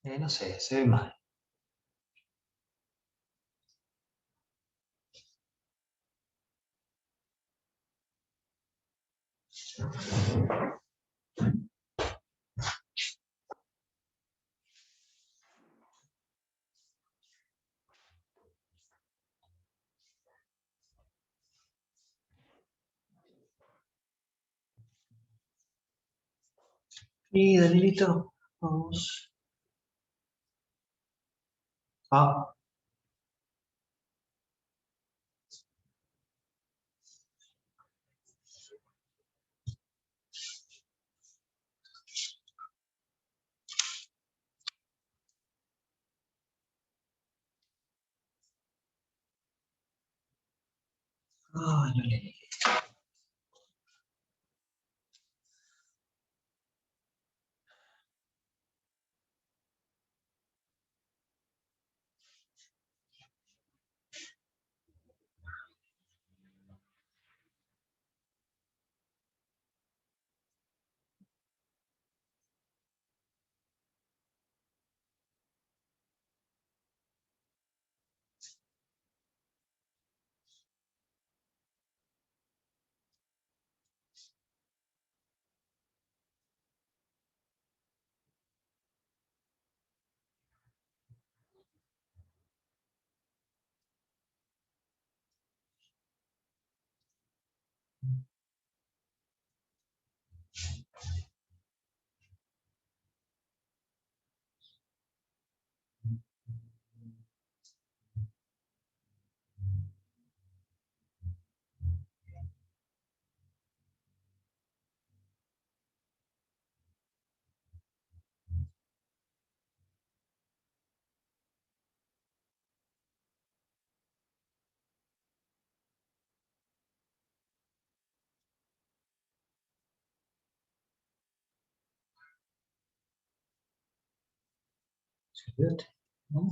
No sé, se ve mal. Y Danielito, vamos. Ah, no le. Olvídate. No.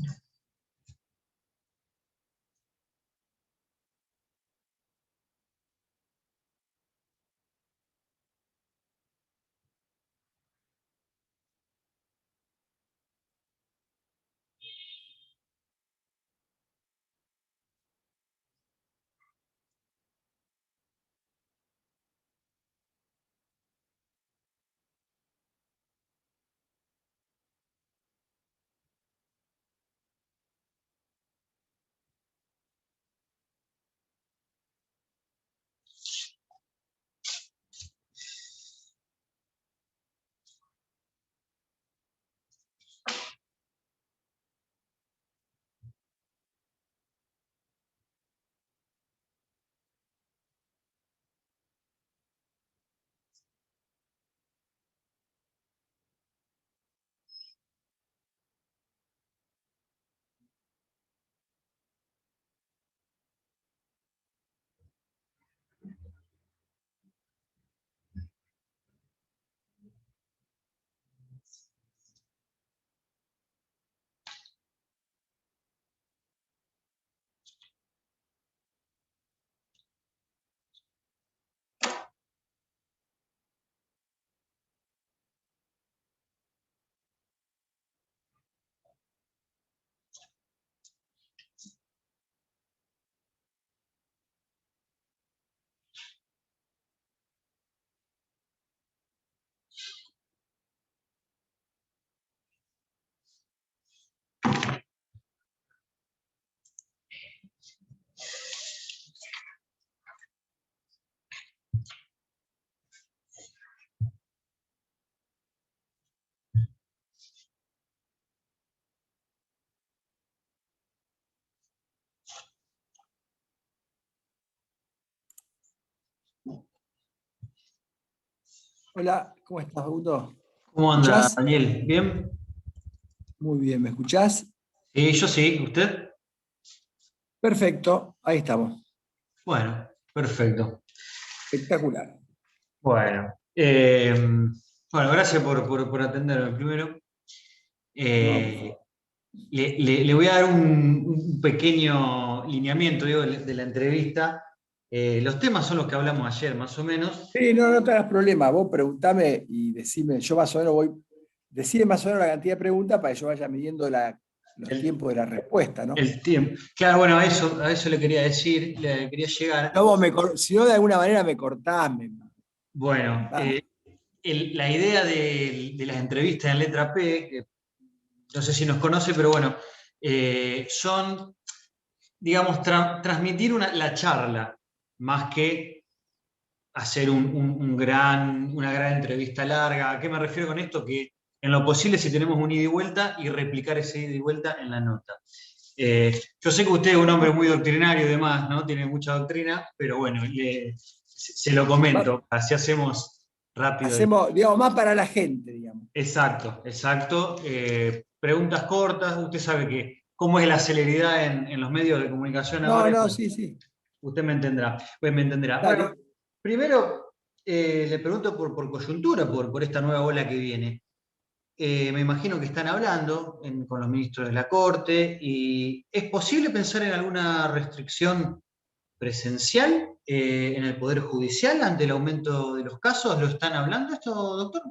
Hola, ¿cómo estás, Augusto? ¿Cómo ¿Me anda, escuchás? Daniel? ¿Bien? Muy bien, ¿me escuchás? Sí, yo sí. ¿Usted? Perfecto, ahí estamos. Bueno, perfecto. Espectacular. Bueno, bueno, gracias por atenderme primero. No, por Eh, favor. le voy a dar un pequeño lineamiento, digo, de la entrevista. Los temas son los que hablamos ayer, más o menos. Sí, no te hagas problema. Vos preguntame y decime, yo más o menos voy decide más o menos la cantidad de preguntas para que yo vaya midiendo los El, tiempos de la respuesta, ¿no? el tiempo. Claro, bueno, a eso le quería decir, le quería llegar. No, si no, de alguna manera me cortás. Bueno, Va. la idea de las entrevistas en letra P, que no sé si nos conoce, pero bueno, son, digamos, transmitir la charla, más que hacer una gran entrevista larga. ¿A qué me refiero con esto? Que en lo posible, si tenemos un ida y vuelta, y replicar ese ida y vuelta en la nota. Yo sé que usted es un hombre muy doctrinario y demás, ¿no? Tiene mucha doctrina, pero bueno, se lo comento, así hacemos rápido. Hacemos, digamos, más para la gente, digamos. Exacto, exacto. Preguntas cortas, usted sabe que cómo es la celeridad en los medios de comunicación No, ahora, y no, bueno, sí, sí. usted me entenderá. Pues me entenderá. Bueno, Dale. primero le pregunto por coyuntura, por esta nueva ola que viene. Me imagino que están hablando con los ministros de la Corte y ¿es posible pensar en alguna restricción presencial en el Poder Judicial ante el aumento de los casos? ¿Lo están hablando esto, doctor?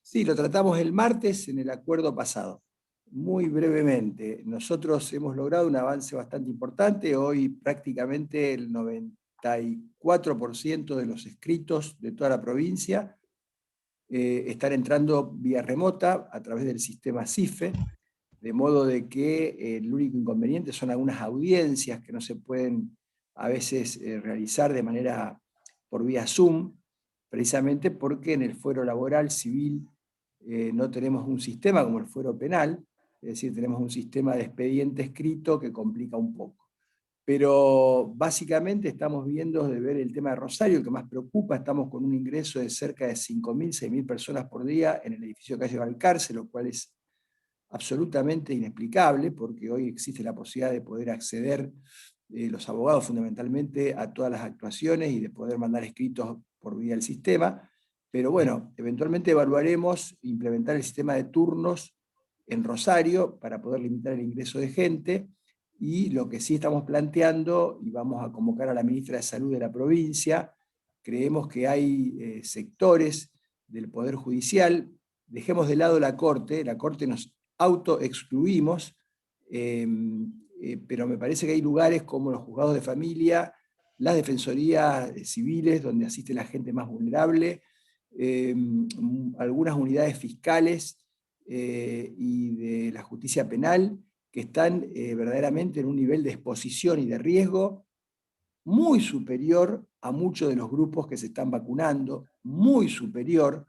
Sí, lo tratamos el martes en el acuerdo pasado. Muy brevemente, nosotros hemos logrado un avance bastante importante. Hoy prácticamente el 94% de los escritos de toda la provincia están entrando vía remota a través del sistema CIFE, de modo de que el único inconveniente son algunas audiencias que no se pueden a veces realizar de manera por vía Zoom, precisamente porque en el fuero laboral civil no tenemos un sistema como el fuero penal, es decir, tenemos un sistema de expediente escrito que complica un poco. Pero básicamente estamos viendo de ver el tema de Rosario, el que más preocupa. Estamos con un ingreso de cerca de 5.000, 6.000 personas por día en el edificio Calle Balcarce, lo cual es absolutamente inexplicable, porque hoy existe la posibilidad de poder acceder, los abogados fundamentalmente, a todas las actuaciones y de poder mandar escritos por vía del sistema. Pero bueno, eventualmente evaluaremos implementar el sistema de turnos en Rosario para poder limitar el ingreso de gente. Y lo que sí estamos planteando, y vamos a convocar a la ministra de Salud de la provincia, creemos que hay sectores del Poder Judicial, dejemos de lado la Corte nos autoexcluimos, pero me parece que hay lugares como los juzgados de familia, las defensorías civiles, donde asiste la gente más vulnerable, algunas unidades fiscales y de la justicia penal, que están verdaderamente en un nivel de exposición y de riesgo muy superior a muchos de los grupos que se están vacunando, muy superior.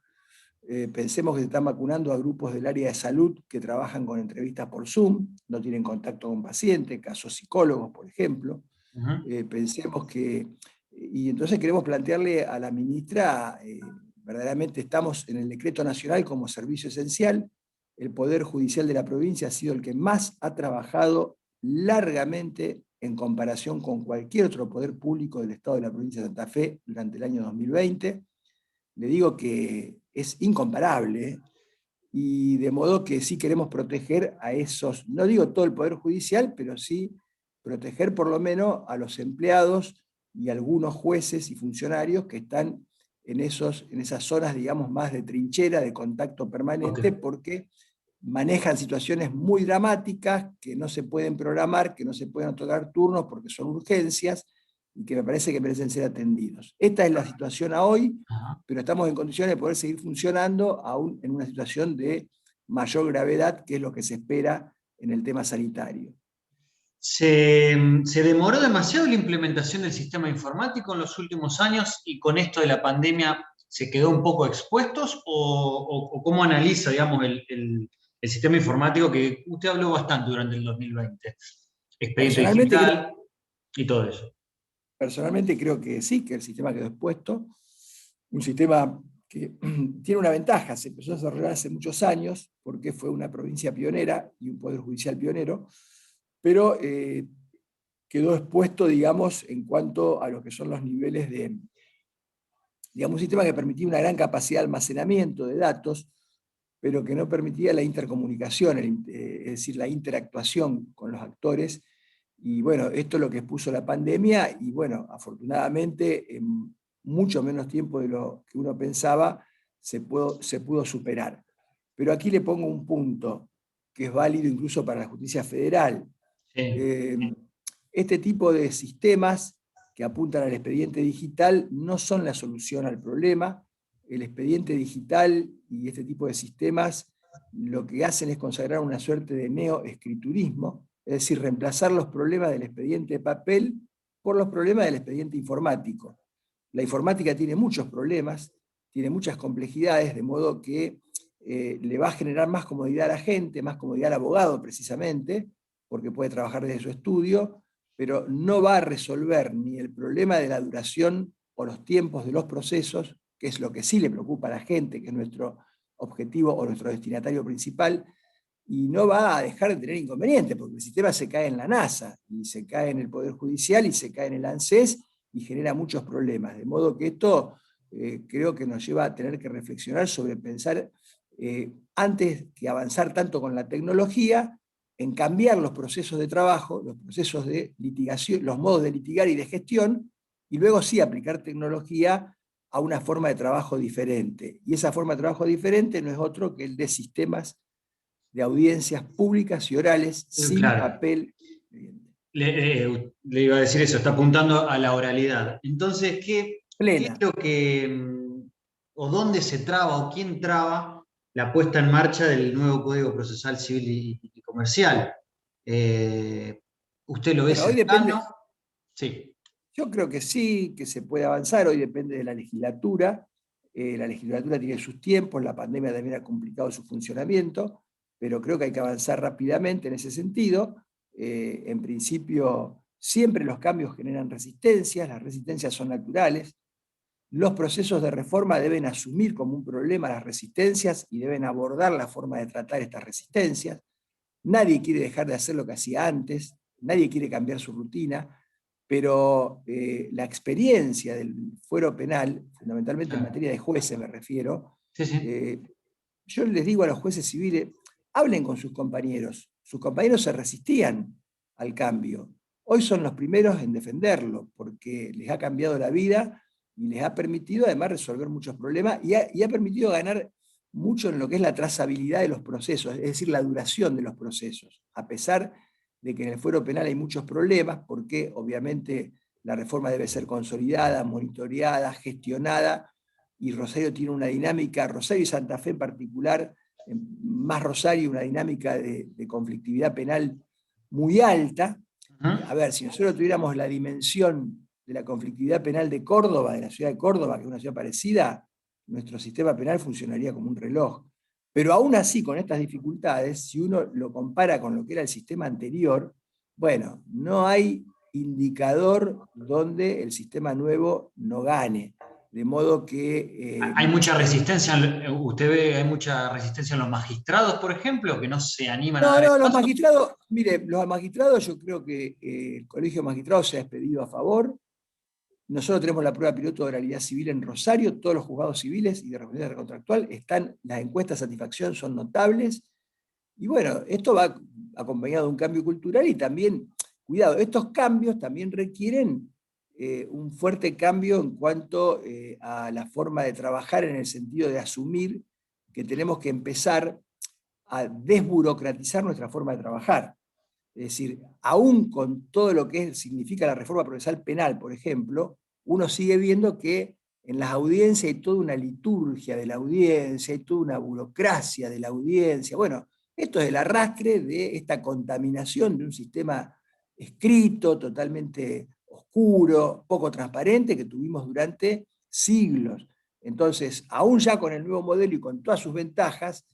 Pensemos que se están vacunando a grupos del área de salud que trabajan con entrevistas por Zoom, no tienen contacto con pacientes, casos psicólogos, por ejemplo. Pensemos que, y entonces queremos plantearle a la ministra, verdaderamente estamos en el decreto nacional como servicio esencial, el Poder Judicial de la provincia ha sido el que más ha trabajado largamente en comparación con cualquier otro poder público del Estado de la provincia de Santa Fe durante el año 2020. Le digo que es incomparable, y de modo que sí queremos proteger a esos, no digo todo el Poder Judicial, pero sí proteger por lo menos a los empleados y algunos jueces y funcionarios que están en esas zonas, digamos, más de trinchera, de contacto permanente, Okay. porque manejan situaciones muy dramáticas que no se pueden programar, que no se pueden otorgar turnos porque son urgencias y que me parece que merecen ser atendidos. Esta es la situación a hoy, Ajá. pero estamos en condiciones de poder seguir funcionando aún en una situación de mayor gravedad, que es lo que se espera en el tema sanitario. ¿Se demoró demasiado la implementación del sistema informático en los últimos años y con esto de la pandemia se quedó un poco expuestos? ¿O cómo analiza, digamos, el sistema informático que usted habló bastante durante el 2020? Expediente Personalmente creo, digital y todo eso. personalmente creo que sí, que el sistema quedó expuesto. Un sistema que tiene una ventaja, se empezó a desarrollar hace muchos años, porque fue una provincia pionera y un poder judicial pionero, pero quedó expuesto, digamos, en cuanto a lo que son los niveles de, digamos, un sistema que permitía una gran capacidad de almacenamiento de datos, pero que no permitía la intercomunicación, es decir, la interactuación con los actores. Y bueno, esto es lo que expuso la pandemia, y bueno, afortunadamente en mucho menos tiempo de lo que uno pensaba se pudo superar. Pero aquí le pongo un punto que es válido incluso para la justicia federal. Sí. Este tipo de sistemas que apuntan al expediente digital no son la solución al problema. El expediente digital y este tipo de sistemas lo que hacen es consagrar una suerte de neoescriturismo, es decir, reemplazar los problemas del expediente de papel por los problemas del expediente informático. La informática tiene muchos problemas, tiene muchas complejidades, de modo que le va a generar más comodidad a la gente, más comodidad al abogado precisamente, porque puede trabajar desde su estudio, pero no va a resolver ni el problema de la duración o los tiempos de los procesos, que es lo que sí le preocupa a la gente, que es nuestro objetivo o nuestro destinatario principal, y no va a dejar de tener inconvenientes, porque el sistema se cae en la NASA, y se cae en el Poder Judicial, y se cae en el ANSES, y genera muchos problemas. De modo que esto creo que nos lleva a tener que reflexionar sobre pensar, antes que avanzar tanto con la tecnología, en cambiar los procesos de trabajo, los procesos de litigación, los modos de litigar y de gestión, y luego sí aplicar tecnología a una forma de trabajo diferente. Y esa forma de trabajo diferente no es otro que el de sistemas de audiencias públicas y orales sin Claro. papel. Le iba a decir eso, está apuntando a la oralidad. Entonces, ¿qué es Plena. lo que, o dónde se traba, o quién traba la puesta en marcha del nuevo Código Procesal Civil y Comercial? ¿Usted lo ve Bueno, hoy cercano? depende, Sí. yo creo que sí, que se puede avanzar, hoy depende de la legislatura. La legislatura tiene sus tiempos, la pandemia también ha complicado su funcionamiento, pero creo que hay que avanzar rápidamente en ese sentido. En principio, siempre los cambios generan resistencias, las resistencias son naturales. Los procesos de reforma deben asumir como un problema las resistencias y deben abordar la forma de tratar estas resistencias. Nadie quiere dejar de hacer lo que hacía antes, nadie quiere cambiar su rutina, pero la experiencia del fuero penal, fundamentalmente en Claro. materia de jueces me refiero, Sí, sí. eh, yo les digo a los jueces civiles, hablen con sus compañeros se resistían al cambio, hoy son los primeros en defenderlo, porque les ha cambiado la vida y les ha permitido además resolver muchos problemas y ha permitido ganar mucho en lo que es la trazabilidad de los procesos, es decir, la duración de los procesos, a pesar de que en el fuero penal hay muchos problemas, porque obviamente la reforma debe ser consolidada, monitoreada, gestionada, y Rosario tiene una dinámica, Rosario y Santa Fe en particular, más Rosario, una dinámica de conflictividad penal muy alta. A ver, si nosotros tuviéramos la dimensión de la conflictividad penal de Córdoba, de la ciudad de Córdoba, que es una ciudad parecida, nuestro sistema penal funcionaría como un reloj. Pero aún así, con estas dificultades, si uno lo compara con lo que era el sistema anterior, bueno, no hay indicador donde el sistema nuevo no gane. De modo que... Hay mucha resistencia, usted ve, hay mucha resistencia en los magistrados, por ejemplo, que no se animan a no, dar el no, los paso. magistrados, mire, los magistrados yo creo que el Colegio de Magistrados se ha expedido a favor. Nosotros tenemos la prueba piloto de oralidad civil en Rosario, todos los juzgados civiles y de representación contractual están, las encuestas de satisfacción son notables. Y bueno, esto va acompañado de un cambio cultural y también, cuidado, estos cambios también requieren un fuerte cambio en cuanto a la forma de trabajar en el sentido de asumir que tenemos que empezar a desburocratizar nuestra forma de trabajar. Es decir, aún con todo lo que significa la reforma procesal penal, por ejemplo, uno sigue viendo que en las audiencias hay toda una liturgia de la audiencia, hay toda una burocracia de la audiencia. Bueno, esto es el arrastre de esta contaminación de un sistema escrito, totalmente oscuro, poco transparente, que tuvimos durante siglos. Entonces, aún ya con el nuevo modelo y con todas sus ventajas,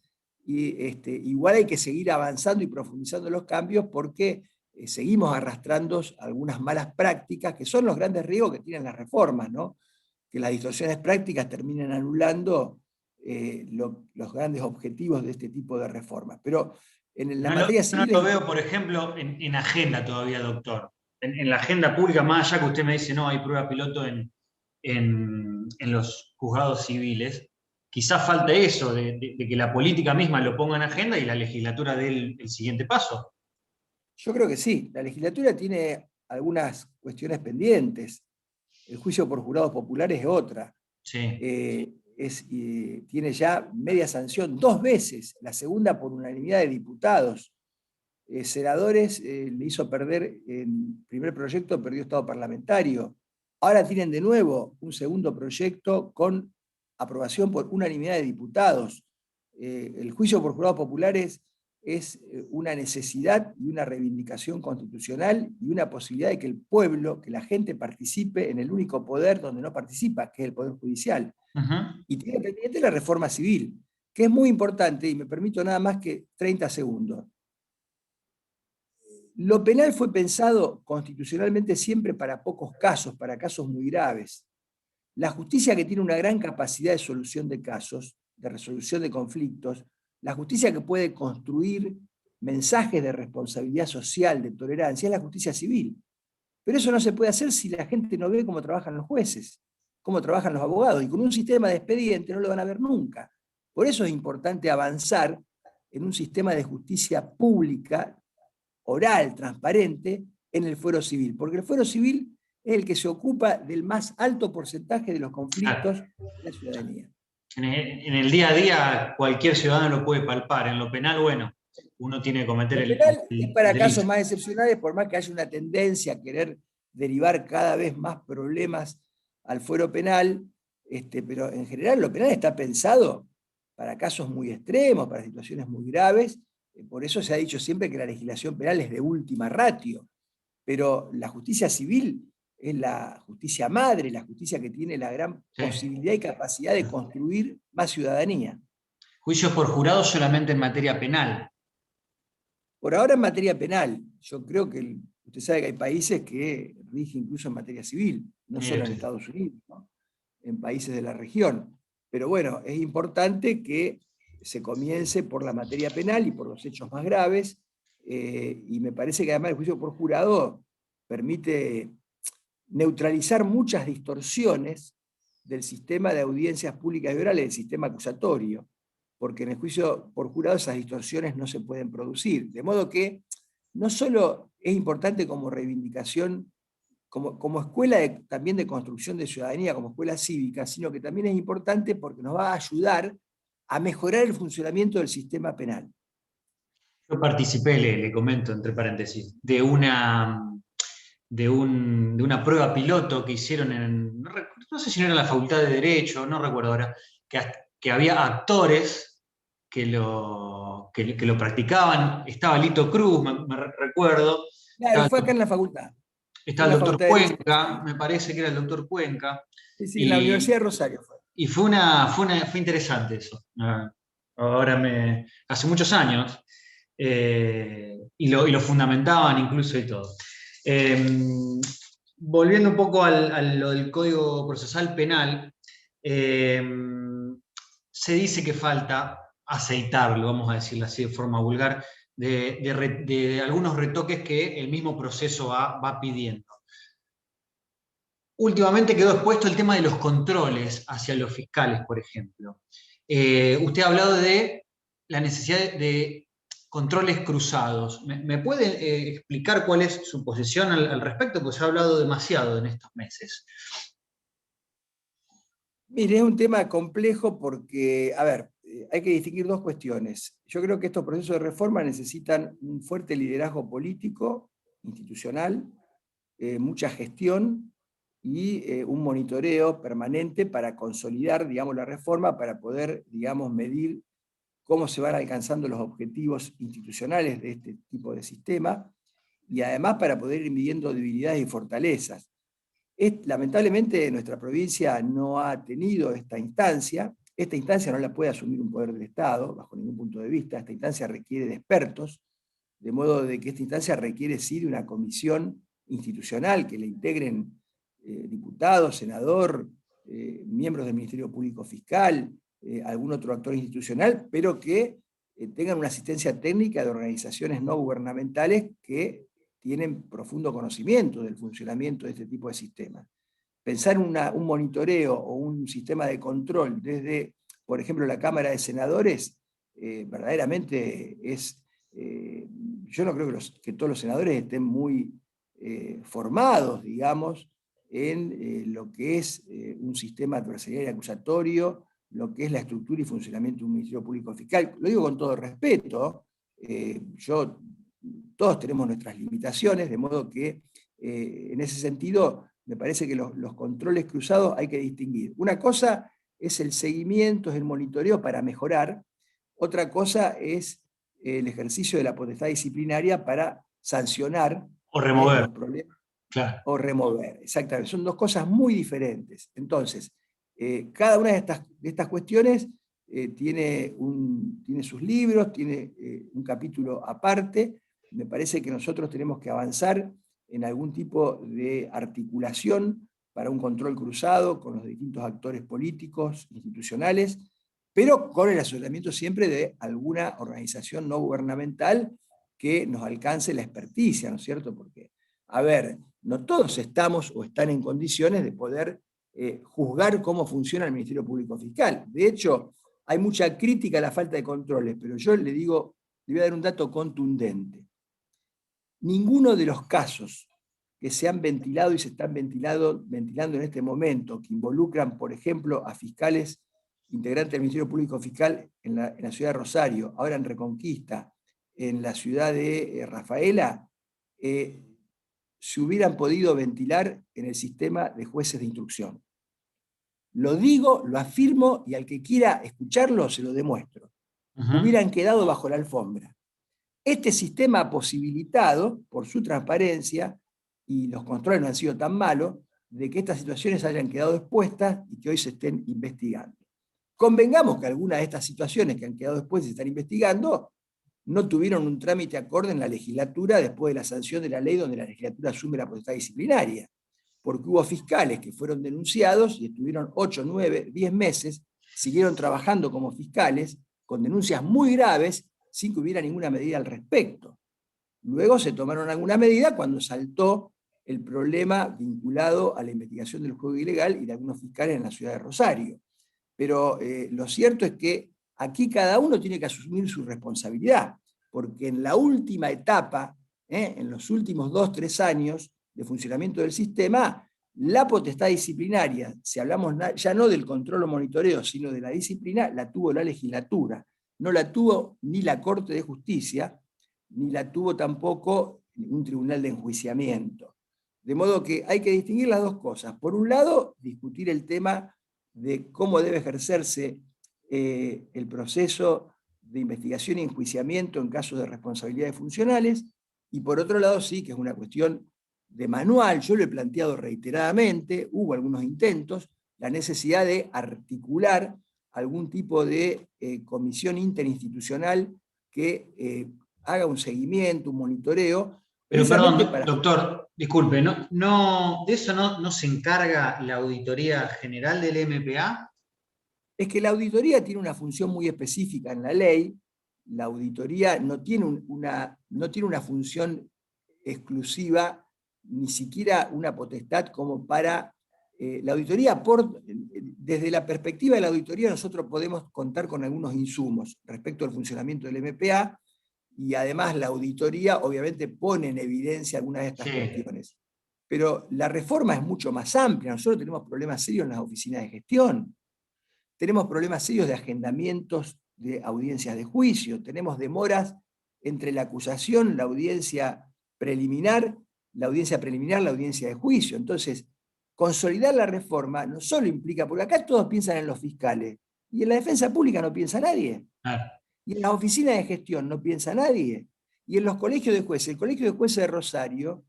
igual hay que seguir avanzando y profundizando los cambios porque seguimos arrastrando algunas malas prácticas, que son los grandes riesgos que tienen las reformas, ¿no? Que las distorsiones prácticas terminen anulando los grandes objetivos de este tipo de reformas. Pero en la materia Yo no civil lo es veo, importante. por ejemplo, en agenda todavía, doctor. En la agenda pública, más allá que usted me dice, no, hay prueba piloto en los juzgados civiles, quizás falta eso, de que la política misma lo ponga en agenda y la legislatura dé el siguiente paso. Yo creo que sí, la legislatura tiene algunas cuestiones pendientes. El juicio por jurados populares es otra. Sí. tiene ya media sanción 2 veces, la segunda por unanimidad de diputados. Senadores le hizo perder el primer proyecto, perdió estado parlamentario. Ahora tienen de nuevo un segundo proyecto con aprobación por unanimidad de diputados. El juicio por jurados populares es una necesidad y una reivindicación constitucional y una posibilidad de que el pueblo, que la gente participe en el único poder donde no participa, que es el Poder Judicial. Y tiene pendiente la reforma civil, que es muy importante, y me permito nada más que 30 segundos. Lo penal fue pensado constitucionalmente siempre para pocos casos, para casos muy graves. La justicia, que tiene una gran capacidad de solución de casos, de resolución de conflictos, la justicia que puede construir mensajes de responsabilidad social, de tolerancia, es la justicia civil. Pero eso no se puede hacer si la gente no ve cómo trabajan los jueces, cómo trabajan los abogados, y con un sistema de expediente no lo van a ver nunca. Por eso es importante avanzar en un sistema de justicia pública, oral, transparente, en el fuero civil, porque el fuero civil es el que se ocupa del más alto porcentaje de los conflictos de la ciudadanía. En el día a día cualquier ciudadano lo puede palpar, en lo penal, bueno, uno tiene que cometer Lo penal es para delito. casos más excepcionales, por más que haya una tendencia a querer derivar cada vez más problemas al fuero penal, pero en general lo penal está pensado para casos muy extremos, para situaciones muy graves. Por eso se ha dicho siempre que la legislación penal es de última ratio, pero la justicia civil es la justicia madre, la justicia que tiene la gran posibilidad y capacidad de construir más ciudadanía. Juicios por jurado solamente en materia penal. Por ahora en materia penal. Yo creo que usted sabe que hay países que rigen incluso en materia civil, no solo en Estados Unidos, ¿no? En países de la región. Pero bueno, es importante que se comience por la materia penal y por los hechos más graves, y me parece que además el juicio por jurado permite neutralizar muchas distorsiones del sistema de audiencias públicas y orales, del sistema acusatorio, porque en el juicio por jurado esas distorsiones no se pueden producir. De modo que no solo es importante como reivindicación, como escuela también de construcción de ciudadanía, como escuela cívica, sino que también es importante porque nos va a ayudar a mejorar el funcionamiento del sistema penal. Yo participé, le comento entre paréntesis, de una prueba piloto que hicieron no sé si no era en la Facultad de Derecho, no recuerdo ahora, que había actores que lo practicaban. Estaba Lito Cruz, me recuerdo. Claro, fue acá en la facultad. Estaba el doctor Cuenca, me parece que era el doctor Cuenca. Sí, sí, en la Universidad de Rosario fue. Y fue interesante eso. Hace muchos años. Y lo fundamentaban incluso y todo. Volviendo un poco a lo del Código Procesal Penal, se dice que falta aceitarlo, vamos a decirlo así de forma vulgar, de algunos retoques que el mismo proceso va pidiendo. Últimamente quedó expuesto el tema de los controles hacia los fiscales, por ejemplo. Usted ha hablado de la necesidad de controles cruzados. ¿Me puede explicar cuál es su posición al respecto? Porque se ha hablado demasiado en estos meses. Mire, es un tema complejo porque, a ver, hay que distinguir dos cuestiones. Yo creo que estos procesos de reforma necesitan un fuerte liderazgo político, institucional, mucha gestión y un monitoreo permanente para consolidar, digamos, la reforma, para poder, digamos, medir cómo se van alcanzando los objetivos institucionales de este tipo de sistema, y además para poder ir midiendo debilidades y fortalezas. Lamentablemente nuestra provincia no ha tenido esta instancia no la puede asumir un poder del Estado, bajo ningún punto de vista. Esta instancia requiere de expertos, de modo de que esta instancia requiere sí de una comisión institucional que le integren diputados, senador, miembros del Ministerio Público Fiscal, algún otro actor institucional, pero que tengan una asistencia técnica de organizaciones no gubernamentales que tienen profundo conocimiento del funcionamiento de este tipo de sistemas. Pensar un monitoreo o un sistema de control desde, por ejemplo, la Cámara de Senadores, verdaderamente es... yo no creo que todos los senadores estén muy formados, digamos, en lo que es un sistema adversarial y acusatorio lo que es la estructura y funcionamiento de un Ministerio Público Fiscal. Lo digo con todo respeto, todos tenemos nuestras limitaciones, de modo que en ese sentido me parece que los controles cruzados hay que distinguir. Una cosa es el seguimiento, es el monitoreo para mejorar, otra cosa es el ejercicio de la potestad disciplinaria para sancionar O remover, los problemas claro. o remover. Exactamente, son dos cosas muy diferentes. Entonces, cada una de estas cuestiones tiene sus libros, tiene un capítulo aparte. Me parece que nosotros tenemos que avanzar en algún tipo de articulación para un control cruzado con los distintos actores políticos, institucionales, pero con el asesoramiento siempre de alguna organización no gubernamental que nos alcance la experticia, ¿no es cierto? Porque, a ver, no todos estamos o están en condiciones de poder juzgar cómo funciona el Ministerio Público Fiscal. De hecho, hay mucha crítica a la falta de controles, pero yo le voy a dar un dato contundente. Ninguno de los casos que se han ventilado y se están ventilando en este momento, que involucran, por ejemplo, a fiscales integrantes del Ministerio Público Fiscal en la ciudad de Rosario, ahora en Reconquista, en la ciudad de Rafaela, se hubieran podido ventilar en el sistema de jueces de instrucción. Lo digo, lo afirmo, y al que quiera escucharlo se lo demuestro. Hubieran quedado bajo la alfombra. Este sistema ha posibilitado, por su transparencia, y los controles no han sido tan malos, de que estas situaciones hayan quedado expuestas y que hoy se estén investigando. Convengamos que algunas de estas situaciones que han quedado después y se están investigando no tuvieron un trámite acorde en la legislatura después de la sanción de la ley donde la legislatura asume la potestad disciplinaria, porque hubo fiscales que fueron denunciados y estuvieron 8, 9, 10 meses, siguieron trabajando como fiscales con denuncias muy graves sin que hubiera ninguna medida al respecto. Luego se tomaron alguna medida cuando saltó el problema vinculado a la investigación del juego ilegal y de algunos fiscales en la ciudad de Rosario. Pero lo cierto es que aquí cada uno tiene que asumir su responsabilidad, porque en la última etapa, en los últimos 2, 3 años de funcionamiento del sistema, la potestad disciplinaria, si hablamos ya no del control o monitoreo, sino de la disciplina, la tuvo la legislatura. No la tuvo ni la Corte de Justicia, ni la tuvo tampoco un tribunal de enjuiciamiento. De modo que hay que distinguir las dos cosas. Por un lado, discutir el tema de cómo debe ejercerse el proceso de investigación y enjuiciamiento en casos de responsabilidades funcionales, y por otro lado sí, que es una cuestión de manual, yo lo he planteado reiteradamente, hubo algunos intentos, la necesidad de articular algún tipo de comisión interinstitucional que haga un seguimiento, un monitoreo. Pero perdón, doctor, disculpe, ¿de eso no se encarga la Auditoría General del MPA? Es que la auditoría tiene una función muy específica en la ley. La auditoría no tiene una función exclusiva, ni siquiera una potestad como para... la auditoría, desde la perspectiva de la auditoría, nosotros podemos contar con algunos insumos respecto al funcionamiento del MPA, y además la auditoría obviamente pone en evidencia algunas de estas cuestiones. Pero la reforma es mucho más amplia. Nosotros tenemos problemas serios en las oficinas de gestión. Tenemos problemas serios de agendamientos de audiencias de juicio. Tenemos demoras entre la acusación, la audiencia preliminar, la audiencia de juicio. Entonces, consolidar la reforma no solo implica, porque acá todos piensan en los fiscales, y en la defensa pública no piensa nadie. Y en las oficinas de gestión no piensa nadie. Y en los colegios de jueces, el Colegio de Jueces de Rosario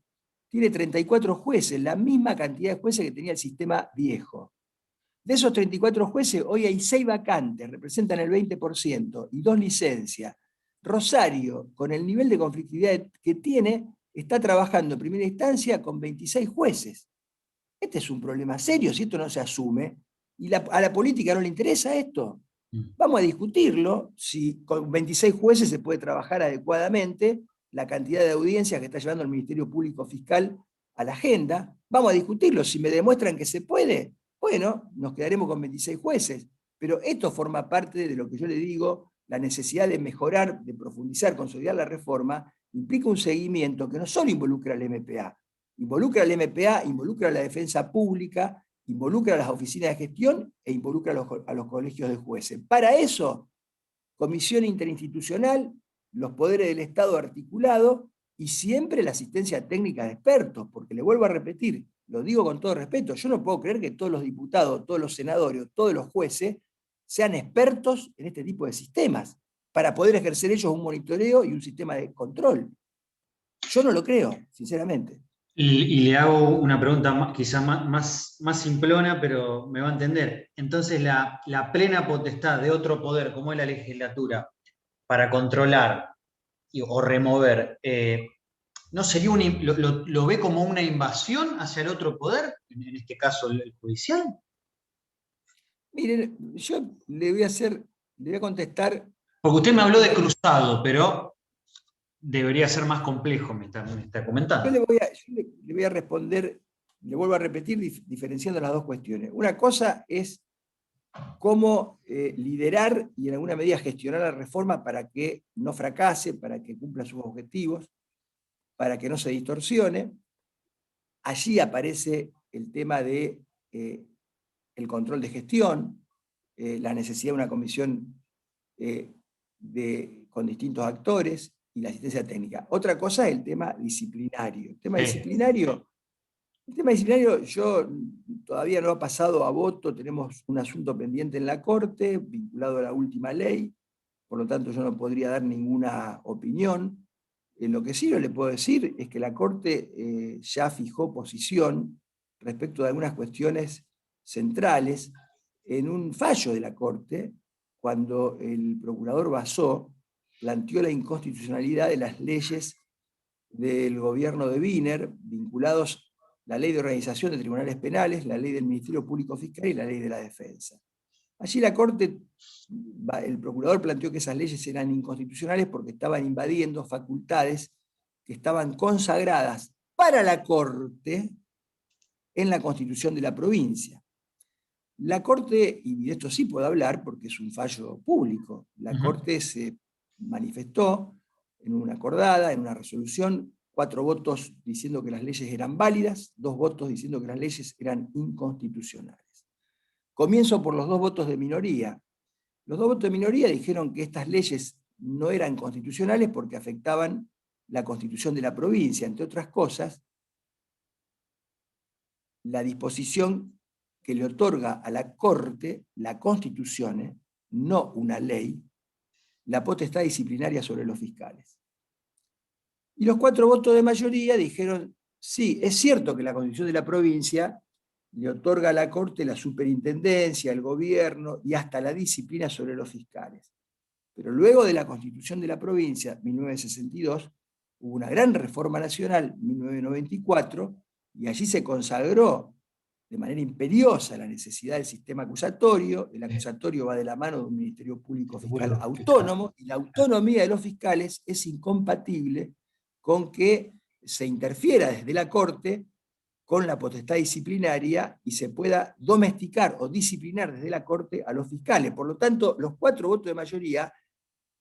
tiene 34 jueces, la misma cantidad de jueces que tenía el sistema viejo. De esos 34 jueces, hoy hay 6 vacantes, representan el 20%, y 2 licencias. Rosario, con el nivel de conflictividad que tiene, está trabajando en primera instancia con 26 jueces. Este es un problema serio, si esto no se asume, y a la política no le interesa esto. Vamos a discutirlo, si con 26 jueces se puede trabajar adecuadamente la cantidad de audiencias que está llevando el Ministerio Público Fiscal a la agenda. Vamos a discutirlo, si me demuestran que se puede, bueno, nos quedaremos con 26 jueces, pero esto forma parte de lo que yo le digo, la necesidad de mejorar, de profundizar, consolidar la reforma, implica un seguimiento que no solo involucra al MPA, involucra a la defensa pública, involucra a las oficinas de gestión e involucra a los colegios de jueces. Para eso, comisión interinstitucional, los poderes del Estado articulados y siempre la asistencia técnica de expertos, porque le vuelvo a repetir, lo digo con todo respeto, yo no puedo creer que todos los diputados, todos los senadores, todos los jueces sean expertos en este tipo de sistemas, para poder ejercer ellos un monitoreo y un sistema de control. Yo no lo creo, sinceramente. Y le hago una pregunta quizá más simplona, pero me va a entender. Entonces, la plena potestad de otro poder, como es la legislatura, para controlar o remover, ¿no sería lo ve como una invasión hacia el otro poder, en este caso el judicial? Miren, yo le voy a contestar. Porque usted me habló de cruzado, pero debería ser más complejo, me está comentando. Le voy a responder, le vuelvo a repetir, diferenciando las dos cuestiones. Una cosa es cómo liderar y en alguna medida gestionar la reforma para que no fracase, para que cumpla sus objetivos, para que no se distorsione. Allí aparece el tema de el control de gestión, la necesidad de una comisión con distintos actores y la asistencia técnica. Otra cosa es el tema disciplinario. El tema disciplinario, yo todavía no ha pasado a voto, tenemos un asunto pendiente en la Corte vinculado a la última ley, por lo tanto yo no podría dar ninguna opinión. Lo que sí yo le puedo decir es que la Corte ya fijó posición respecto de algunas cuestiones centrales en un fallo de la Corte, cuando el procurador Bassó planteó la inconstitucionalidad de las leyes del gobierno de Wiener, vinculados a la ley de organización de tribunales penales, la ley del Ministerio Público Fiscal y la ley de la defensa. Allí la Corte, el procurador planteó que esas leyes eran inconstitucionales porque estaban invadiendo facultades que estaban consagradas para la Corte en la Constitución de la provincia. La Corte, y de esto sí puedo hablar porque es un fallo público, la Corte se manifestó en una acordada, en una resolución, 4 votos diciendo que las leyes eran válidas, 2 votos diciendo que las leyes eran inconstitucionales. Comienzo por los 2 votos de minoría. Los 2 votos de minoría dijeron que estas leyes no eran constitucionales porque afectaban la constitución de la provincia, entre otras cosas, la disposición que le otorga a la Corte, la Constitución, no una ley, la potestad disciplinaria sobre los fiscales. Y los 4 votos de mayoría dijeron, sí, es cierto que la Constitución de la provincia le otorga a la Corte la superintendencia, el gobierno y hasta la disciplina sobre los fiscales. Pero luego de la Constitución de la provincia, 1962, hubo una gran reforma nacional, 1994, y allí se consagró de manera imperiosa la necesidad del sistema acusatorio. El acusatorio va de la mano de un Ministerio Público Fiscal autónomo, y la autonomía de los fiscales es incompatible con que se interfiera desde la Corte con la potestad disciplinaria y se pueda domesticar o disciplinar desde la Corte a los fiscales. Por lo tanto, los 4 votos de mayoría,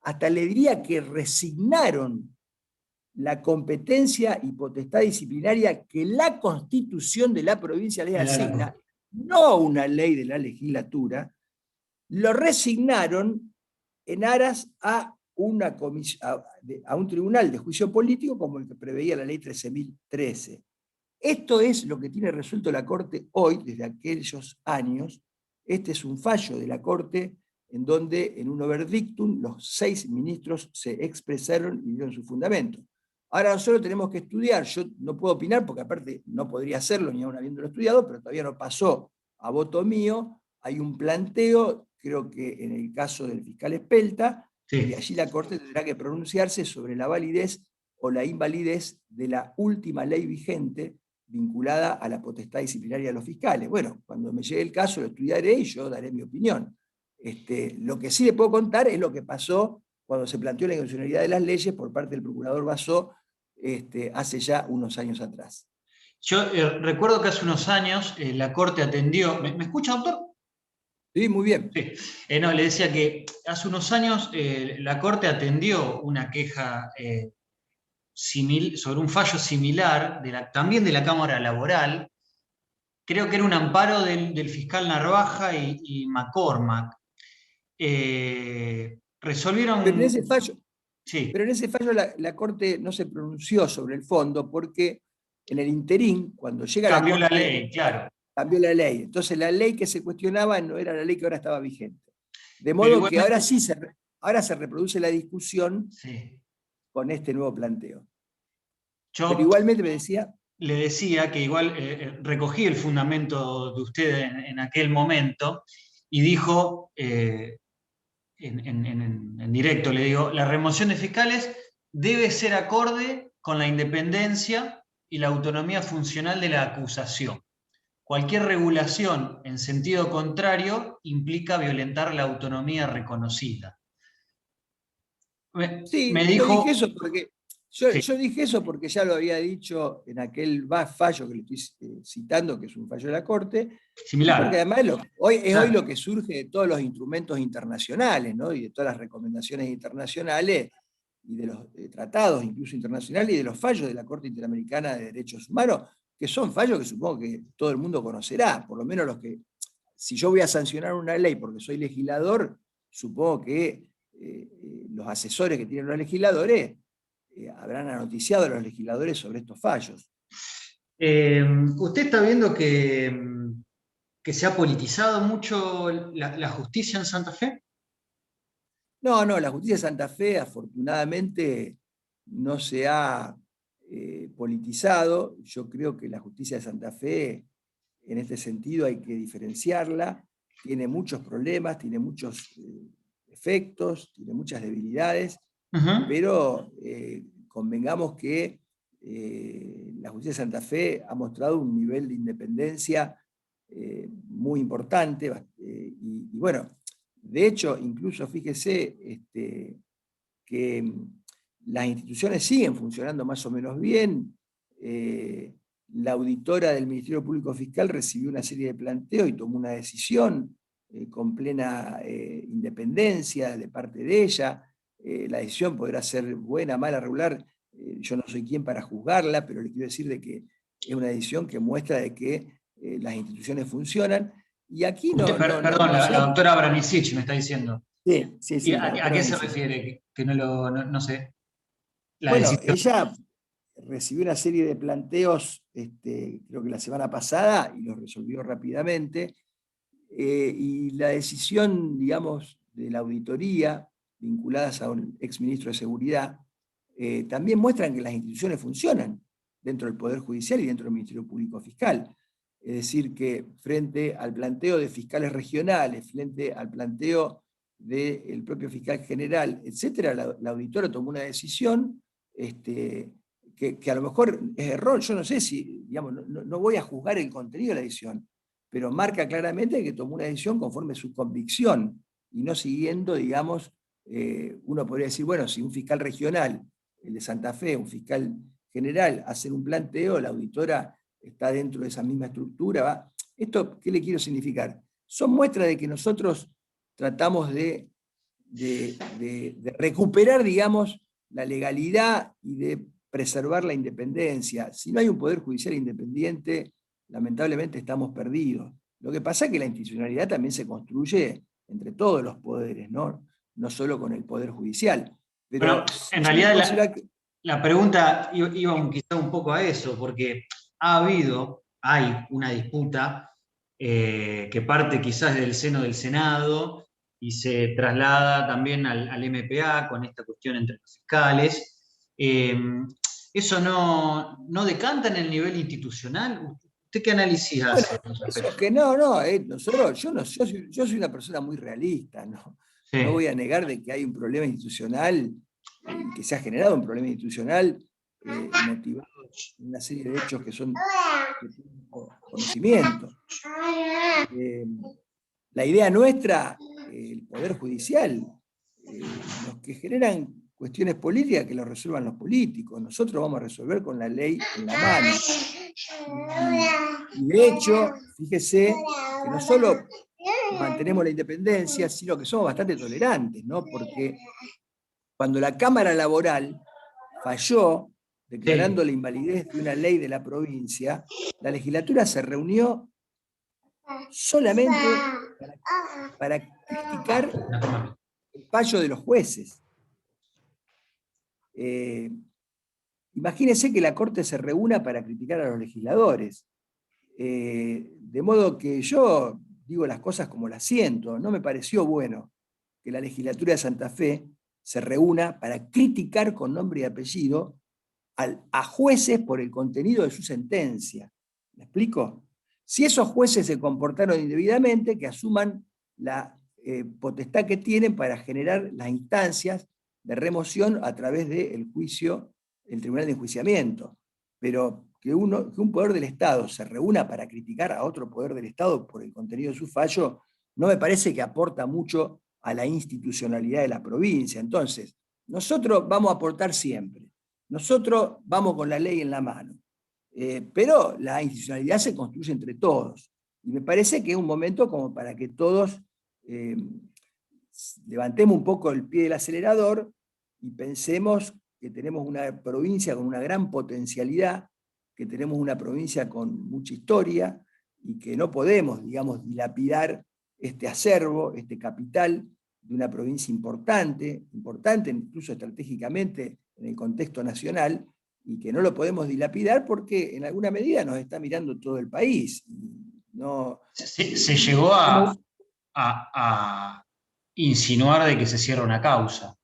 hasta le diría que resignaron la competencia y potestad disciplinaria que la Constitución de la provincia les asigna, no una ley de la legislatura, lo resignaron en aras a un tribunal de juicio político como el que preveía la ley 13.013. Esto es lo que tiene resuelto la Corte hoy, desde aquellos años. Este es un fallo de la Corte en donde en un overdictum los 6 ministros se expresaron y dieron su fundamento. Ahora nosotros tenemos que estudiar, yo no puedo opinar porque aparte no podría hacerlo ni aún habiéndolo estudiado, pero todavía no pasó a voto mío, hay un planteo, creo que en el caso del fiscal Espelta, y allí la Corte tendrá que pronunciarse sobre la validez o la invalidez de la última ley vigente vinculada a la potestad disciplinaria de los fiscales. Bueno, cuando me llegue el caso lo estudiaré y yo daré mi opinión. Lo que sí le puedo contar es lo que pasó cuando se planteó la inconstitucionalidad de las leyes por parte del procurador Bassó hace ya unos años atrás. Yo recuerdo que hace unos años la Corte atendió... ¿Me escucha, doctor? Sí, muy bien. Sí. No, le decía que hace unos años la Corte atendió una queja sobre un fallo similar, también de la Cámara Laboral, creo que era un amparo del fiscal Narvaja y McCormack. Pero en Resolvieron, ese fallo, sí, pero en ese fallo la Corte no se pronunció sobre el fondo porque en el interín, cuando llega la cambió la Corte, ley, claro. cambió la ley. Entonces la ley que se cuestionaba no era la ley que ahora estaba vigente. De Pero modo que ahora igualmente, sí ahora se reproduce la discusión sí. con este nuevo planteo. Pero Yo igualmente me decía, le decía que igual recogí el fundamento de usted en aquel momento y dijo, en directo, le digo, la remoción de fiscales debe ser acorde con la independencia y la autonomía funcional de la acusación. Cualquier regulación en sentido contrario implica violentar la autonomía reconocida. Me sí, yo dije dijo, eso porque sí, yo dije eso porque ya lo había dicho en aquel fallo que le estoy citando, que es un fallo de la Corte, y porque similar, además hoy claro. lo que surge de todos los instrumentos internacionales, ¿no? Y de todas las recomendaciones internacionales y de los tratados incluso internacionales y de los fallos de la Corte Interamericana de Derechos Humanos, que son fallos que supongo que todo el mundo conocerá, por lo menos los que, si yo voy a sancionar una ley porque soy legislador, supongo que los asesores que tienen los legisladores habrán anoticiado a los legisladores sobre estos fallos. Usted está viendo que se ha politizado mucho la justicia en Santa Fe. No, no, la justicia de Santa Fe afortunadamente no se ha politizado. Yo creo que la justicia de Santa Fe, en este sentido, hay que diferenciarla. Tiene muchos problemas, tiene muchos efectos, tiene muchas debilidades, Ujú. pero convengamos que la justicia de Santa Fe ha mostrado un nivel de independencia muy importante, y bueno, de hecho, incluso fíjese que las instituciones siguen funcionando más o menos bien. La auditora del Ministerio Público Fiscal recibió una serie de planteos y tomó una decisión con plena independencia de parte de ella. La decisión podrá ser buena, mala, regular. Yo no soy quien para juzgarla, pero le quiero decir de que es una decisión que muestra de que las instituciones funcionan. Y aquí Usted, perdón, no se la ha... doctora Branicic me está diciendo. Sí, sí, ¿Y sí, la a doctora qué se Benici. refiere? Que no sé, la Bueno, decisión. ella recibió una serie de planteos, creo que la semana pasada, y los resolvió rápidamente. Y la decisión, digamos, de la auditoría, vinculadas a un exministro de Seguridad, también muestran que las instituciones funcionan dentro del Poder Judicial y dentro del Ministerio Público Fiscal. Es decir, que frente al planteo de fiscales regionales, frente al planteo del propio fiscal general, etcétera, la auditora tomó una decisión que a lo mejor es error. Yo no sé si, digamos, no voy a juzgar el contenido de la decisión, pero marca claramente que tomó una decisión conforme a su convicción y no siguiendo, digamos, uno podría decir, bueno, si un fiscal regional, el de Santa Fe, un fiscal general, hacen un planteo, la auditora está dentro de esa misma estructura. ¿Va? ¿Esto qué le quiero significar? Son muestras de que nosotros tratamos de recuperar, digamos, la legalidad y de preservar la independencia. Si no hay un poder judicial independiente, lamentablemente estamos perdidos. Lo que pasa es que la institucionalidad también se construye entre todos los poderes, no solo con el poder judicial. Bueno, Pero en yo realidad considero que... la pregunta iba quizá un poco a eso, porque hay una disputa que parte quizás del seno del Senado y se traslada también al MPA con esta cuestión entre los fiscales. ¿Eso no decanta en el nivel institucional? ¿Usted qué análisis Bueno, hace al eso respecto? que no, nosotros, yo soy una persona muy realista, no Sí. voy a negar de que hay un problema institucional y que se ha generado un problema institucional motivado por una serie de hechos que tienen conocimiento. Eh, la idea nuestra, el Poder Judicial, los que generan cuestiones políticas que lo resuelvan los políticos. Nosotros vamos a resolver con la ley en la mano. Y de hecho, fíjese que no solo mantenemos la independencia, sino que somos bastante tolerantes, ¿no? Porque cuando la Cámara Laboral falló declarando Sí. la invalidez de una ley de la provincia, la legislatura se reunió solamente para criticar el fallo de los jueces. Imagínense que la Corte se reúna para criticar a los legisladores. De modo que yo digo las cosas como las siento. No me pareció bueno que la legislatura de Santa Fe se reúna para criticar con nombre y apellido a jueces por el contenido de su sentencia. ¿Me explico? Si esos jueces se comportaron indebidamente, que asuman la potestad que tienen para generar las instancias de remoción a través del juicio, el Tribunal de Enjuiciamiento. Pero que un poder del Estado se reúna para criticar a otro poder del Estado por el contenido de su fallo, no me parece que aporta mucho a la institucionalidad de la provincia. Entonces, nosotros vamos a aportar siempre. Nosotros vamos con la ley en la mano. Pero la institucionalidad se construye entre todos. Y me parece que es un momento como para que todos levantemos un poco el pie del acelerador y pensemos que tenemos una provincia con una gran potencialidad, que tenemos una provincia con mucha historia y que no podemos, digamos, dilapidar este acervo, este capital de una provincia importante incluso estratégicamente en el contexto nacional, y que no lo podemos dilapidar porque en alguna medida nos está mirando todo el país. No, se llegó a insinuar de que se cierra una causa.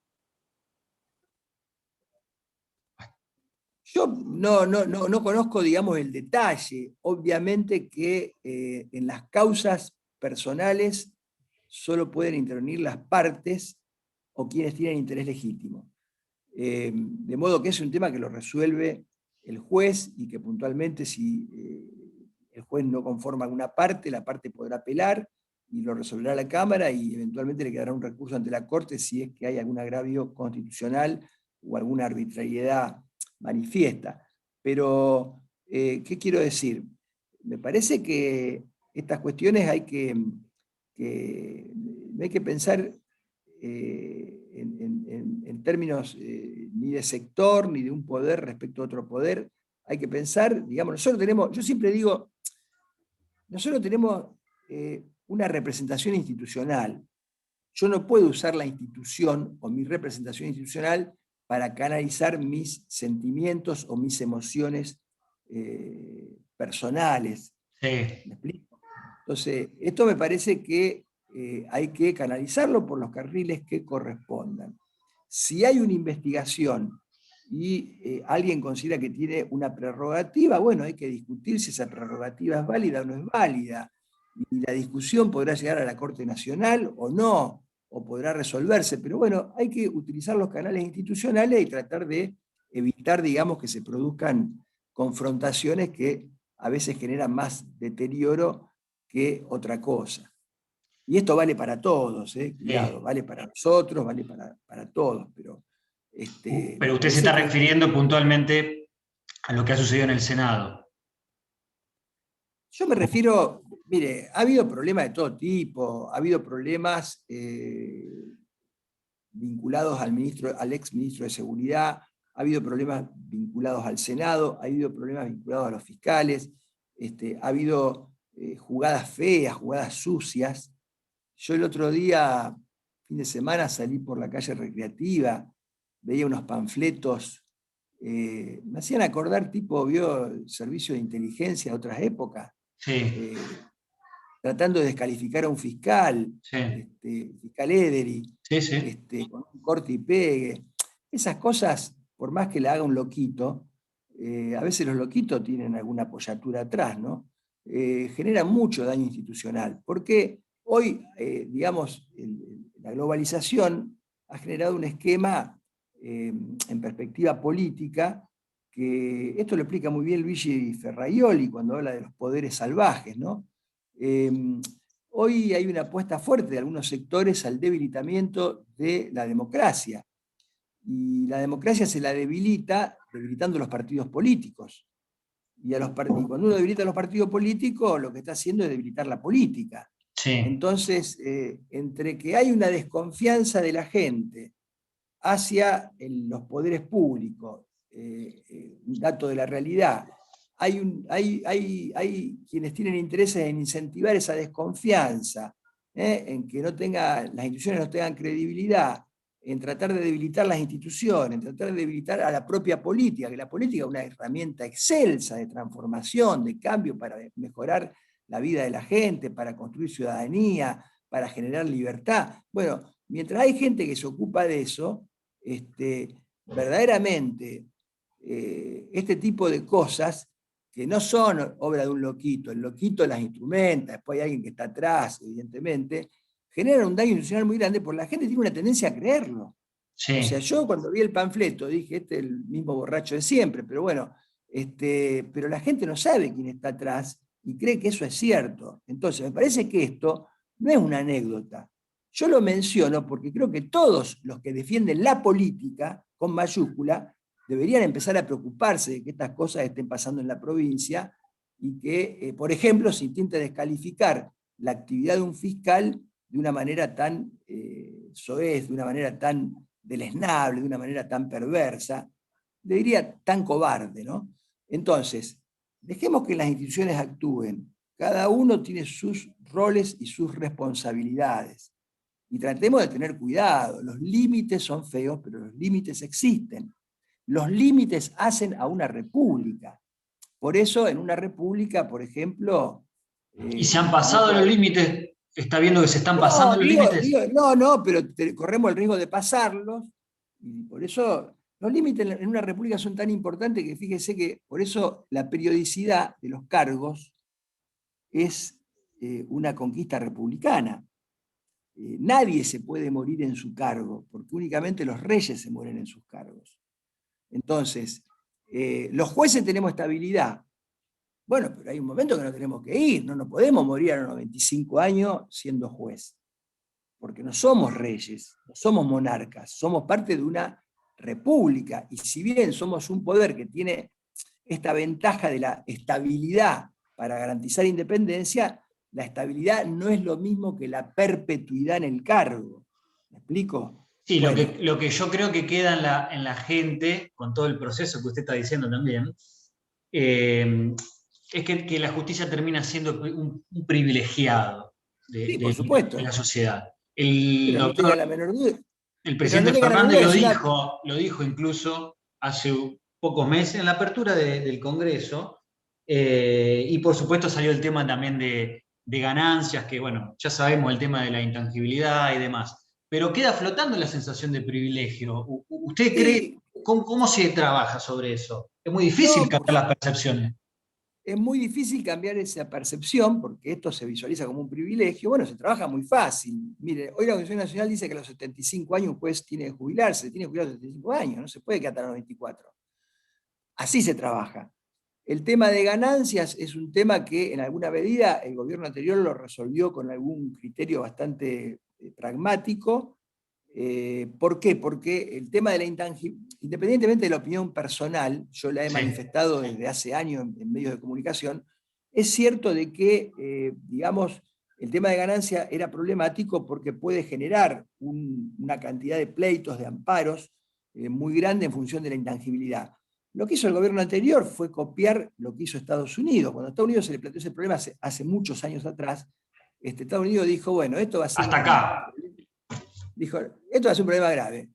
Yo no conozco, digamos, el detalle. Obviamente que en las causas personales solo pueden intervenir las partes o quienes tienen interés legítimo. De modo que es un tema que lo resuelve el juez y que puntualmente si el juez no conforma alguna parte, la parte podrá apelar y lo resolverá la Cámara y eventualmente le quedará un recurso ante la Corte si es que hay algún agravio constitucional o alguna arbitrariedad manifiesta. Pero, ¿qué quiero decir? Me parece que estas cuestiones hay que pensar en términos ni de sector, ni de un poder respecto a otro poder. Hay que pensar, digamos, nosotros tenemos, yo siempre digo, nosotros tenemos una representación institucional. Yo no puedo usar la institución o mi representación institucional para canalizar mis sentimientos o mis emociones personales. Sí. ¿Me explico? Entonces, esto me parece que hay que canalizarlo por los carriles que correspondan. Si hay una investigación y alguien considera que tiene una prerrogativa, bueno, hay que discutir si esa prerrogativa es válida o no es válida. Y la discusión podrá llegar a la Corte Nacional o no, o podrá resolverse, pero bueno, hay que utilizar los canales institucionales y tratar de evitar, digamos, que se produzcan confrontaciones que a veces generan más deterioro que otra cosa. Y esto vale para todos, cuidado, vale para nosotros, vale para todos, pero... Pero usted se está refiriendo puntualmente a lo que ha sucedido en el Senado. Yo me refiero, mire, ha habido problemas de todo tipo, ha habido problemas vinculados al ex ministro de Seguridad, ha habido problemas vinculados al Senado, ha habido problemas vinculados a los fiscales, ha habido jugadas feas, jugadas sucias. Yo el otro día, fin de semana, salí por la calle Recreativa, veía unos panfletos, me hacían acordar, tipo, vio el servicio de inteligencia de otras épocas, Sí. Tratando de descalificar a un fiscal, Sí. fiscal Ederi, Sí. con un corte y pegue. Esas cosas, por más que la haga un loquito, a veces los loquitos tienen alguna apoyatura atrás, ¿no? Generan mucho daño institucional, porque hoy, digamos, la globalización ha generado un esquema en perspectiva política, que esto lo explica muy bien Luigi Ferraioli cuando habla de los poderes salvajes, ¿no? Hoy hay una apuesta fuerte de algunos sectores al debilitamiento de la democracia. Y la democracia se la debilita debilitando los partidos políticos. Y cuando uno debilita los partidos políticos, lo que está haciendo es debilitar la política. Sí. Entonces, entre que hay una desconfianza de la gente hacia los poderes públicos, un dato de la realidad, hay quienes tienen intereses en incentivar esa desconfianza, en que las instituciones no tengan credibilidad, en tratar de debilitar las instituciones, en tratar de debilitar a la propia política, que la política es una herramienta excelsa de transformación, de cambio para mejorar la vida de la gente, para construir ciudadanía, para generar libertad. Bueno, mientras hay gente que se ocupa de eso, verdaderamente este tipo de cosas que no son obra de un loquito, el loquito las instrumenta, después hay alguien que está atrás, evidentemente, generan un daño institucional muy grande porque la gente tiene una tendencia a creerlo. O sea, Sí. yo cuando vi el panfleto dije, este es el mismo borracho de siempre, pero bueno, pero la gente no sabe quién está atrás y cree que eso es cierto. Entonces, me parece que esto no es una anécdota. Yo lo menciono porque creo que todos los que defienden la política, con mayúscula, deberían empezar a preocuparse de que estas cosas estén pasando en la provincia y que, por ejemplo, se intente descalificar la actividad de un fiscal de una manera tan soez, de una manera tan deleznable, de una manera tan perversa, le diría tan cobarde, ¿no? Entonces, dejemos que las instituciones actúen. Cada uno tiene sus roles y sus responsabilidades. Y tratemos de tener cuidado. Los límites son feos, pero los límites existen. Los límites hacen a una república. Por eso, en una república, por ejemplo, ¿Y se han no pasado los puede... límites? ¿Está viendo que se están pasando No, los límites? no, pero corremos el riesgo de pasarlos, y por eso los límites en una república son tan importantes que fíjese que por eso la periodicidad de los cargos es una conquista republicana. Nadie se puede morir en su cargo, porque únicamente los reyes se mueren en sus cargos. Entonces, los jueces tenemos estabilidad. Bueno, pero hay un momento que no tenemos que ir, no nos podemos morir a los 95 años siendo juez, porque no somos reyes, no somos monarcas, somos parte de una república, y si bien somos un poder que tiene esta ventaja de la estabilidad para garantizar independencia, la estabilidad no es lo mismo que la perpetuidad en el cargo. ¿Me explico? Sí, Bueno, lo que yo creo que queda en la gente, con todo el proceso que usted está diciendo también, es que la justicia termina siendo un privilegiado sí, por supuesto, de la sociedad. El pero no doctor, tenga la menor duda. el Pero no presidente tenga la menor Fernández duda, es una... lo dijo incluso hace pocos meses en la apertura del Congreso, y por supuesto salió el tema también de ganancias, que bueno, ya sabemos el tema de la intangibilidad y demás, pero queda flotando la sensación de privilegio. ¿Usted cree, Sí, cómo se trabaja sobre eso? Es muy difícil no, cambiar las percepciones. es muy difícil cambiar esa percepción porque esto se visualiza como un privilegio. Bueno, se trabaja muy fácil. Mire, hoy la Constitución Nacional dice que a los 75 años un juez tiene que jubilarse, tiene que jubilarse a los 75 años, no se puede quedar hasta los 24. Así se trabaja. El tema de ganancias es un tema que en alguna medida el gobierno anterior lo resolvió con algún criterio bastante pragmático. ¿Por qué? Porque el tema de la intangibilidad, independientemente de la opinión personal, yo la he Sí. manifestado desde hace años en medios de comunicación, es cierto de que, digamos, el tema de ganancia era problemático porque puede generar una cantidad de pleitos, de amparos muy grande en función de la intangibilidad. Lo que hizo el gobierno anterior fue copiar lo que hizo Estados Unidos. Cuando a Estados Unidos se le planteó ese problema hace muchos años atrás, Estados Unidos dijo, bueno, esto va a ser Hasta acá. dijo, esto va a ser un problema grave.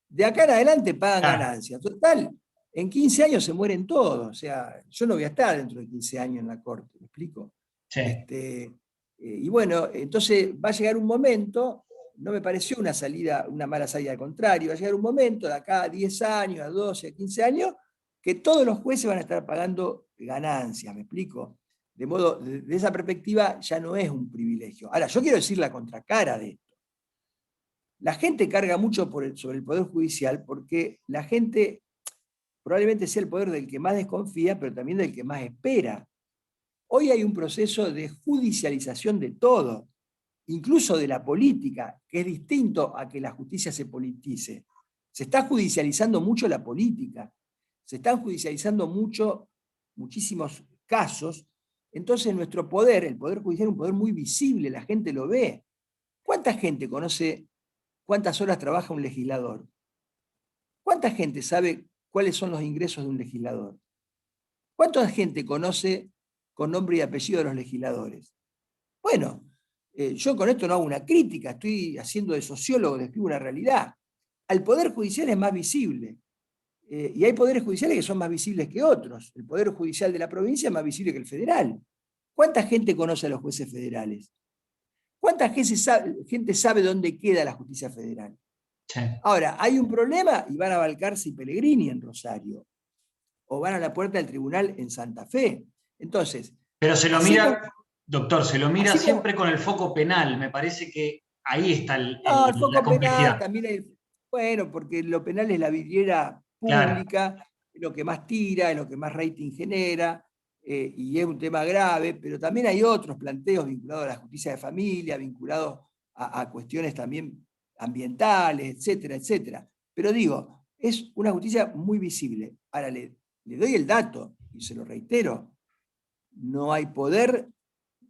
De acá en adelante pagan Claro. ganancias. Total, en 15 años se mueren todos. O sea, yo no voy a estar dentro de 15 años en la corte, ¿me explico? Sí. Y bueno, entonces va a llegar un momento, no me pareció una salida, una mala salida, al contrario, va a llegar un momento de acá a 10 años, a 12, a 15 años, que todos los jueces van a estar pagando ganancias, ¿me explico? De modo, de esa perspectiva ya no es un privilegio. Ahora, yo quiero decir la contracara de esto. La gente carga mucho sobre el Poder Judicial porque la gente probablemente sea el poder del que más desconfía, pero también del que más espera. Hoy hay un proceso de judicialización de todo, incluso de la política, que es distinto a que la justicia se politice. Se está judicializando mucho la política, se están judicializando muchísimos casos. Entonces nuestro poder, el Poder Judicial, es un poder muy visible, la gente lo ve. ¿Cuánta gente conoce cuántas horas trabaja un legislador? ¿Cuánta gente sabe cuáles son los ingresos de un legislador? ¿Cuánta gente conoce con nombre y apellido de los legisladores? Bueno, yo con esto no hago una crítica, estoy haciendo de sociólogo, describo una realidad. Al Poder Judicial es más visible. Y hay poderes judiciales que son más visibles que otros. El Poder Judicial de la provincia es más visible que el federal. ¿Cuánta gente conoce a los jueces federales? ¿Cuánta gente sabe dónde queda la justicia federal? Sí. Ahora, hay un problema y van a Balcarce y Pellegrini en Rosario, o van a la puerta del tribunal en Santa Fe. Entonces, Pero se lo así como, mira, doctor, se lo mira así como siempre con el foco penal. Me parece que ahí está no, el la foco penal complejidad. también hay, bueno, porque lo penal es la vidriera Claro, pública, es lo que más tira, es lo que más rating genera, y es un tema grave, pero también hay otros planteos vinculados a la justicia de familia, vinculados a cuestiones también ambientales, etcétera, etcétera. Pero digo, es una justicia muy visible. Ahora le doy el dato, y se lo reitero, no hay poder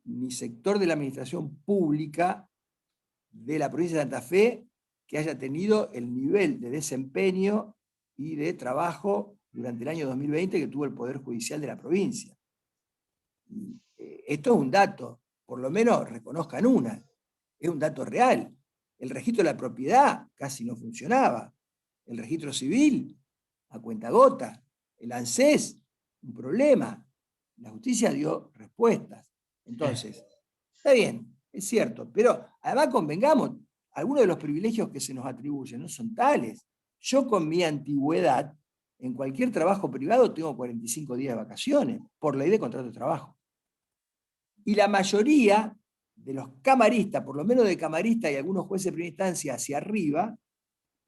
ni sector de la administración pública de la provincia de Santa Fe que haya tenido el nivel de desempeño y de trabajo durante el año 2020 que tuvo el Poder Judicial de la provincia. Y, esto es un dato, por lo menos reconozcan una, es un dato real. El registro de la propiedad casi no funcionaba, el registro civil a cuentagotas, el ANSES, un problema. La justicia dio respuestas. Entonces, está bien, es cierto, pero además convengamos, algunos de los privilegios que se nos atribuyen no son tales. Yo con mi antigüedad, en cualquier trabajo privado tengo 45 días de vacaciones, por ley de contrato de trabajo. Y la mayoría de los camaristas, por lo menos de camaristas y algunos jueces de primera instancia hacia arriba,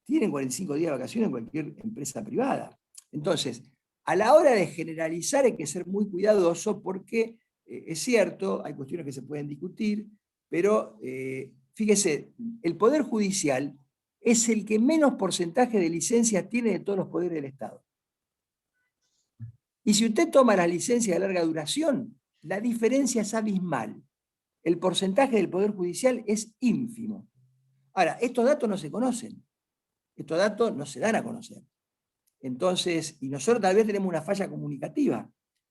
tienen 45 días de vacaciones en cualquier empresa privada. Entonces, a la hora de generalizar hay que ser muy cuidadoso porque es cierto, hay cuestiones que se pueden discutir, pero fíjese, el Poder Judicial es el que menos porcentaje de licencias tiene de todos los poderes del Estado. Y si usted toma las licencias de larga duración, la diferencia es abismal. El porcentaje del Poder Judicial es ínfimo. Ahora, estos datos no se conocen. Estos datos no se dan a conocer. Entonces, y nosotros tal vez tenemos una falla comunicativa,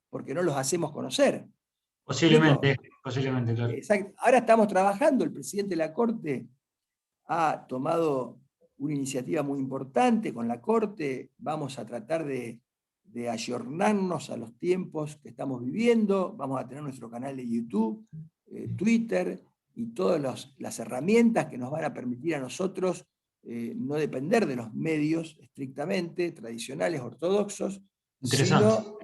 porque no los hacemos conocer. ¿Me explico? posiblemente, posiblemente, claro. Exacto. Ahora estamos trabajando, el presidente de la Corte ha tomado una iniciativa muy importante con la Corte, vamos a tratar de ayornarnos a los tiempos que estamos viviendo, vamos a tener nuestro canal de YouTube, Twitter y todas las herramientas que nos van a permitir a nosotros no depender de los medios estrictamente tradicionales, ortodoxos, Interesante. sino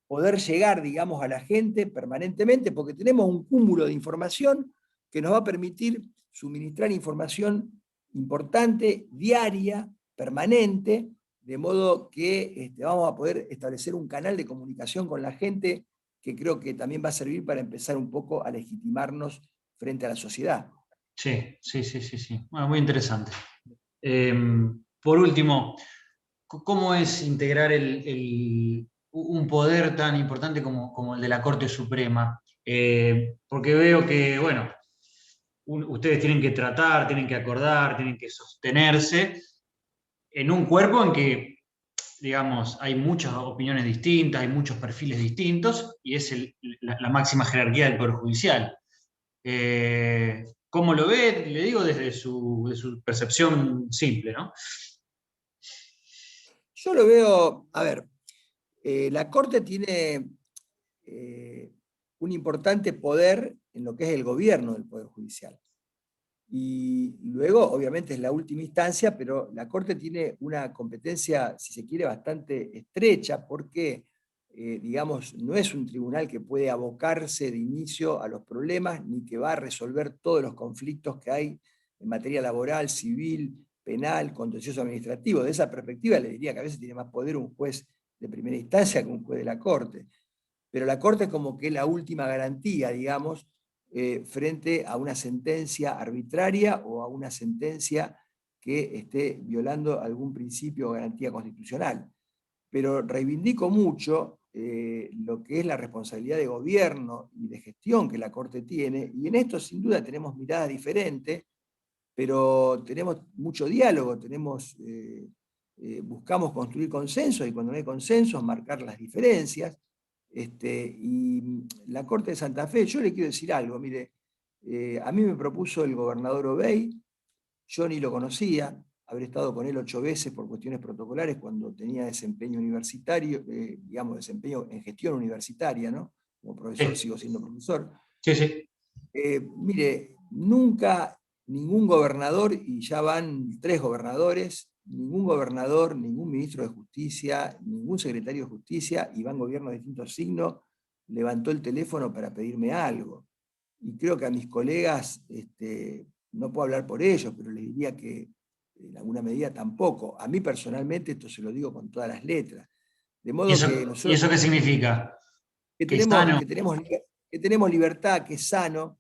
poder llegar, digamos, a la gente permanentemente, porque tenemos un cúmulo de información que nos va a permitir suministrar información importante, diaria, permanente, de modo que vamos a poder establecer un canal de comunicación con la gente que creo que también va a servir para empezar un poco a legitimarnos frente a la sociedad. Sí, sí, sí, sí, sí. Bueno, muy interesante. Eh, por último, ¿cómo es integrar un poder tan importante como el de la Corte Suprema? Porque veo que, bueno, ustedes tienen que tratar, tienen que acordar, tienen que sostenerse en un cuerpo en que, digamos, hay muchas opiniones distintas, hay muchos perfiles distintos y es la máxima jerarquía del Poder Judicial. ¿Cómo lo ve? Le digo desde de su percepción simple, ¿no? Yo lo veo, a ver, la Corte tiene un importante poder en lo que es el gobierno del Poder Judicial. Y luego, obviamente, es la última instancia, pero la Corte tiene una competencia, si se quiere, bastante estrecha, porque, digamos, no es un tribunal que puede abocarse de inicio a los problemas, ni que va a resolver todos los conflictos que hay en materia laboral, civil, penal, contencioso administrativo. De esa perspectiva, le diría que a veces tiene más poder un juez de primera instancia que un juez de la Corte. Pero la Corte es como que la última garantía, digamos, frente a una sentencia arbitraria o a una sentencia que esté violando algún principio o garantía constitucional. Pero reivindico mucho lo que es la responsabilidad de gobierno y de gestión que la Corte tiene, y en esto sin duda tenemos miradas diferentes, pero tenemos mucho diálogo, buscamos construir consensos, y cuando no hay consensos, marcar las diferencias. Y la Corte de Santa Fe, yo le quiero decir algo, mire, a mí me propuso el gobernador Obey, yo ni lo conocía, habré estado con él 8 veces por cuestiones protocolares cuando tenía desempeño universitario, digamos, desempeño en gestión universitaria, ¿no? Como profesor, Sí, sigo siendo profesor. sí, sí. Mire, nunca ningún gobernador, y ya van 3 gobernadores, ningún gobernador, ningún ministro de Justicia, ningún secretario de Justicia, y van gobiernos de distintos signos, levantó el teléfono para pedirme algo. Y creo que a mis colegas, no puedo hablar por ellos, pero les diría que en alguna medida tampoco. A mí personalmente, esto se lo digo con todas las letras. De ¿Y modo que eso, nosotros qué significa? que ¿Que es tenemos, sano? que tenemos libertad, que es sano,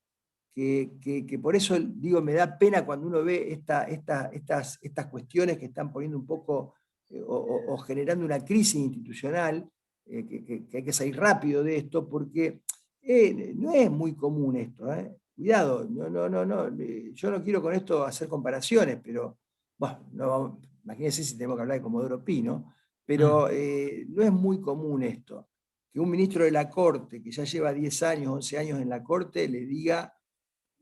que por eso digo, me da pena cuando uno ve estas cuestiones que están poniendo un poco o generando una crisis institucional, que hay que salir rápido de esto, porque no es muy común esto. Cuidado, yo no quiero con esto hacer comparaciones, pero bueno, imagínense si tenemos que hablar de Comodoro Pi, ¿no? Mm. Pero no es muy común esto, que un ministro de la Corte, que ya lleva 10 años, 11 años en la Corte, le diga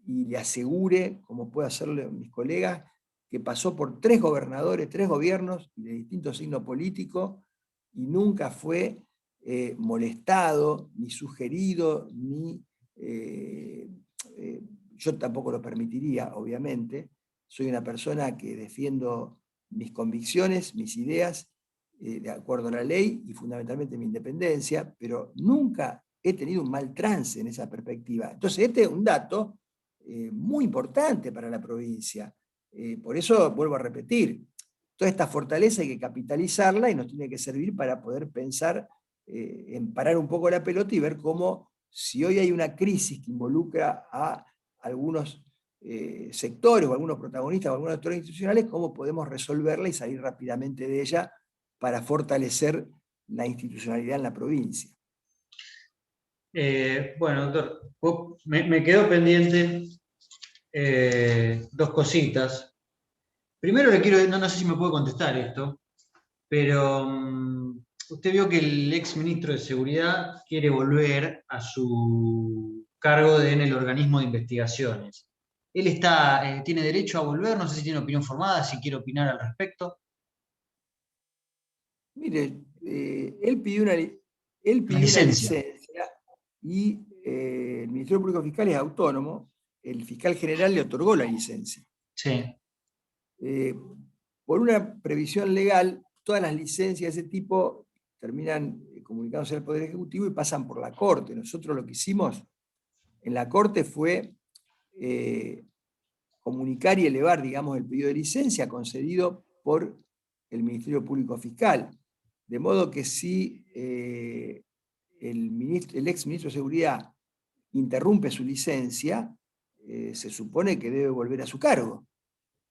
y le asegure, como puedo hacerle a mis colegas, que pasó por 3 gobernadores, 3 gobiernos de distintos signos políticos y nunca fue molestado, ni sugerido, ni... eh, eh, yo tampoco lo permitiría, obviamente. Soy una persona que defiendo mis convicciones, mis ideas, de acuerdo a la ley y fundamentalmente mi independencia, pero nunca he tenido un mal trance en esa perspectiva. Entonces, este es un dato muy importante para la provincia. Por eso vuelvo a repetir, toda esta fortaleza hay que capitalizarla y nos tiene que servir para poder pensar en parar un poco la pelota y ver cómo, si hoy hay una crisis que involucra a algunos sectores o algunos protagonistas o algunos actores institucionales, cómo podemos resolverla y salir rápidamente de ella para fortalecer la institucionalidad en la provincia. Bueno, doctor, me quedó pendiente dos cositas. Primero le quiero, no sé si me puede contestar esto, pero usted vio que el ex ministro de Seguridad quiere volver a su cargo en el organismo de investigaciones. Él tiene derecho a volver, no sé si tiene opinión formada, si quiere opinar al respecto. Mire, él Una pidió una licencia. licencia y el Ministerio Público Fiscal es autónomo, el fiscal general le otorgó la licencia. Sí. Eh, por una previsión legal, todas las licencias de ese tipo terminan comunicándose al Poder Ejecutivo y pasan por la Corte. Nosotros lo que hicimos en la Corte fue eh, comunicar y elevar, digamos, el pedido de licencia concedido por el Ministerio Público Fiscal. De modo que si el ex ministro de Seguridad interrumpe su licencia, se supone que debe volver a su cargo.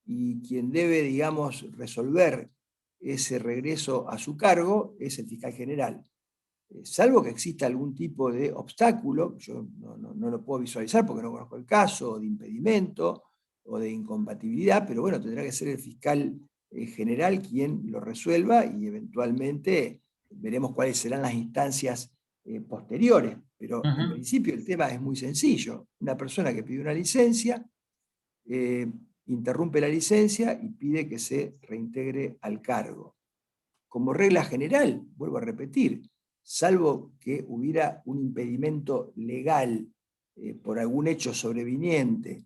Y quien debe, digamos, resolver ese regreso a su cargo es el fiscal general. Salvo que exista algún tipo de obstáculo, yo no lo puedo visualizar porque no conozco el caso, o de impedimento o de incompatibilidad, pero bueno, tendrá que ser el fiscal general quien lo resuelva y eventualmente veremos cuáles serán las instancias posteriores. Pero en Ujú. principio el tema es muy sencillo. Una persona que pide una licencia, eh, interrumpe la licencia y pide que se reintegre al cargo. Como regla general, vuelvo a repetir, salvo que hubiera un impedimento legal por algún hecho sobreviniente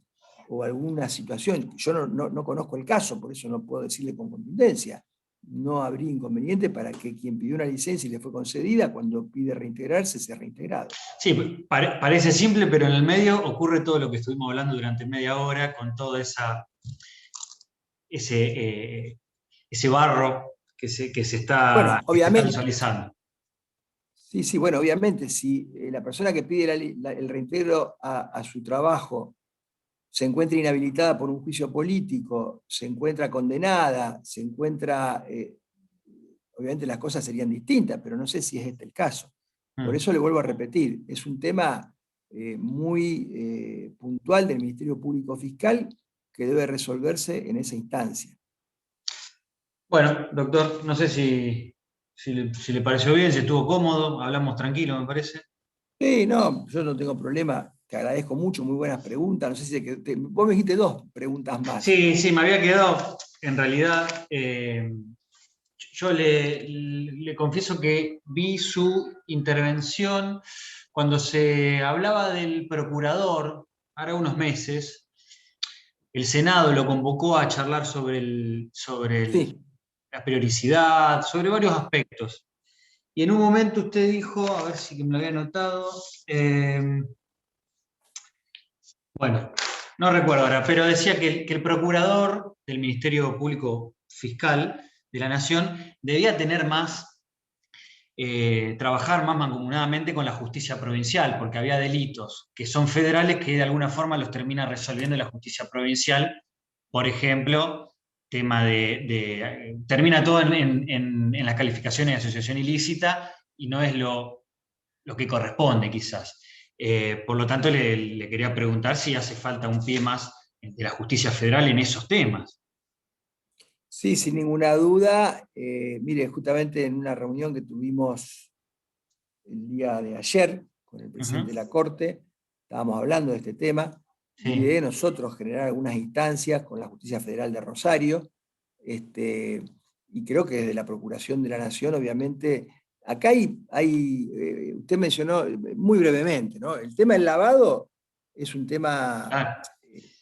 o alguna situación, yo no conozco el caso, por eso no puedo decirle con contundencia, no habría inconveniente para que quien pidió una licencia y le fue concedida, cuando pide reintegrarse, sea reintegrado. Sí, parece simple, pero en el medio ocurre todo lo que estuvimos hablando durante media hora con todo ese, ese barro que se Bueno, está obviamente, visualizando. sí, bueno, obviamente, si la persona que pide el reintegro a su trabajo se encuentra inhabilitada por un juicio político, se encuentra condenada, se encuentra, obviamente las cosas serían distintas, pero no sé si es este el caso. Por Mm. eso le vuelvo a repetir, es un tema muy puntual del Ministerio Público Fiscal que debe resolverse en esa instancia. Bueno, doctor, no sé si si le pareció bien, si estuvo cómodo, hablamos tranquilo, me parece. Sí, no, yo no tengo problema. Te agradezco mucho, muy buenas preguntas. No sé si vos me dijiste dos preguntas más. Sí, sí, me había quedado, en realidad, yo le confieso que vi su intervención cuando se hablaba del procurador, ahora unos meses, el Senado lo convocó a charlar sobre Sí, la periodicidad, sobre varios aspectos. Y en un momento usted dijo, a ver si que me lo había anotado, bueno, no recuerdo ahora, pero decía que el procurador del Ministerio Público Fiscal de la Nación debía tener trabajar más mancomunadamente con la justicia provincial, porque había delitos que son federales que de alguna forma los termina resolviendo la justicia provincial. Por ejemplo, tema termina todo en las calificaciones de asociación ilícita y no es lo que corresponde quizás. Por lo tanto, le quería preguntar si hace falta un pie más de la justicia federal en esos temas. sí, sin ninguna duda. Mire, justamente en una reunión que tuvimos el día de ayer con el presidente Ujú. de la Corte, estábamos hablando de este tema y Sí. de nosotros generar algunas instancias con la Justicia Federal de Rosario. Y creo que desde la Procuración de la Nación, obviamente, acá usted mencionó muy brevemente, ¿no? El tema del lavado es un tema Claro.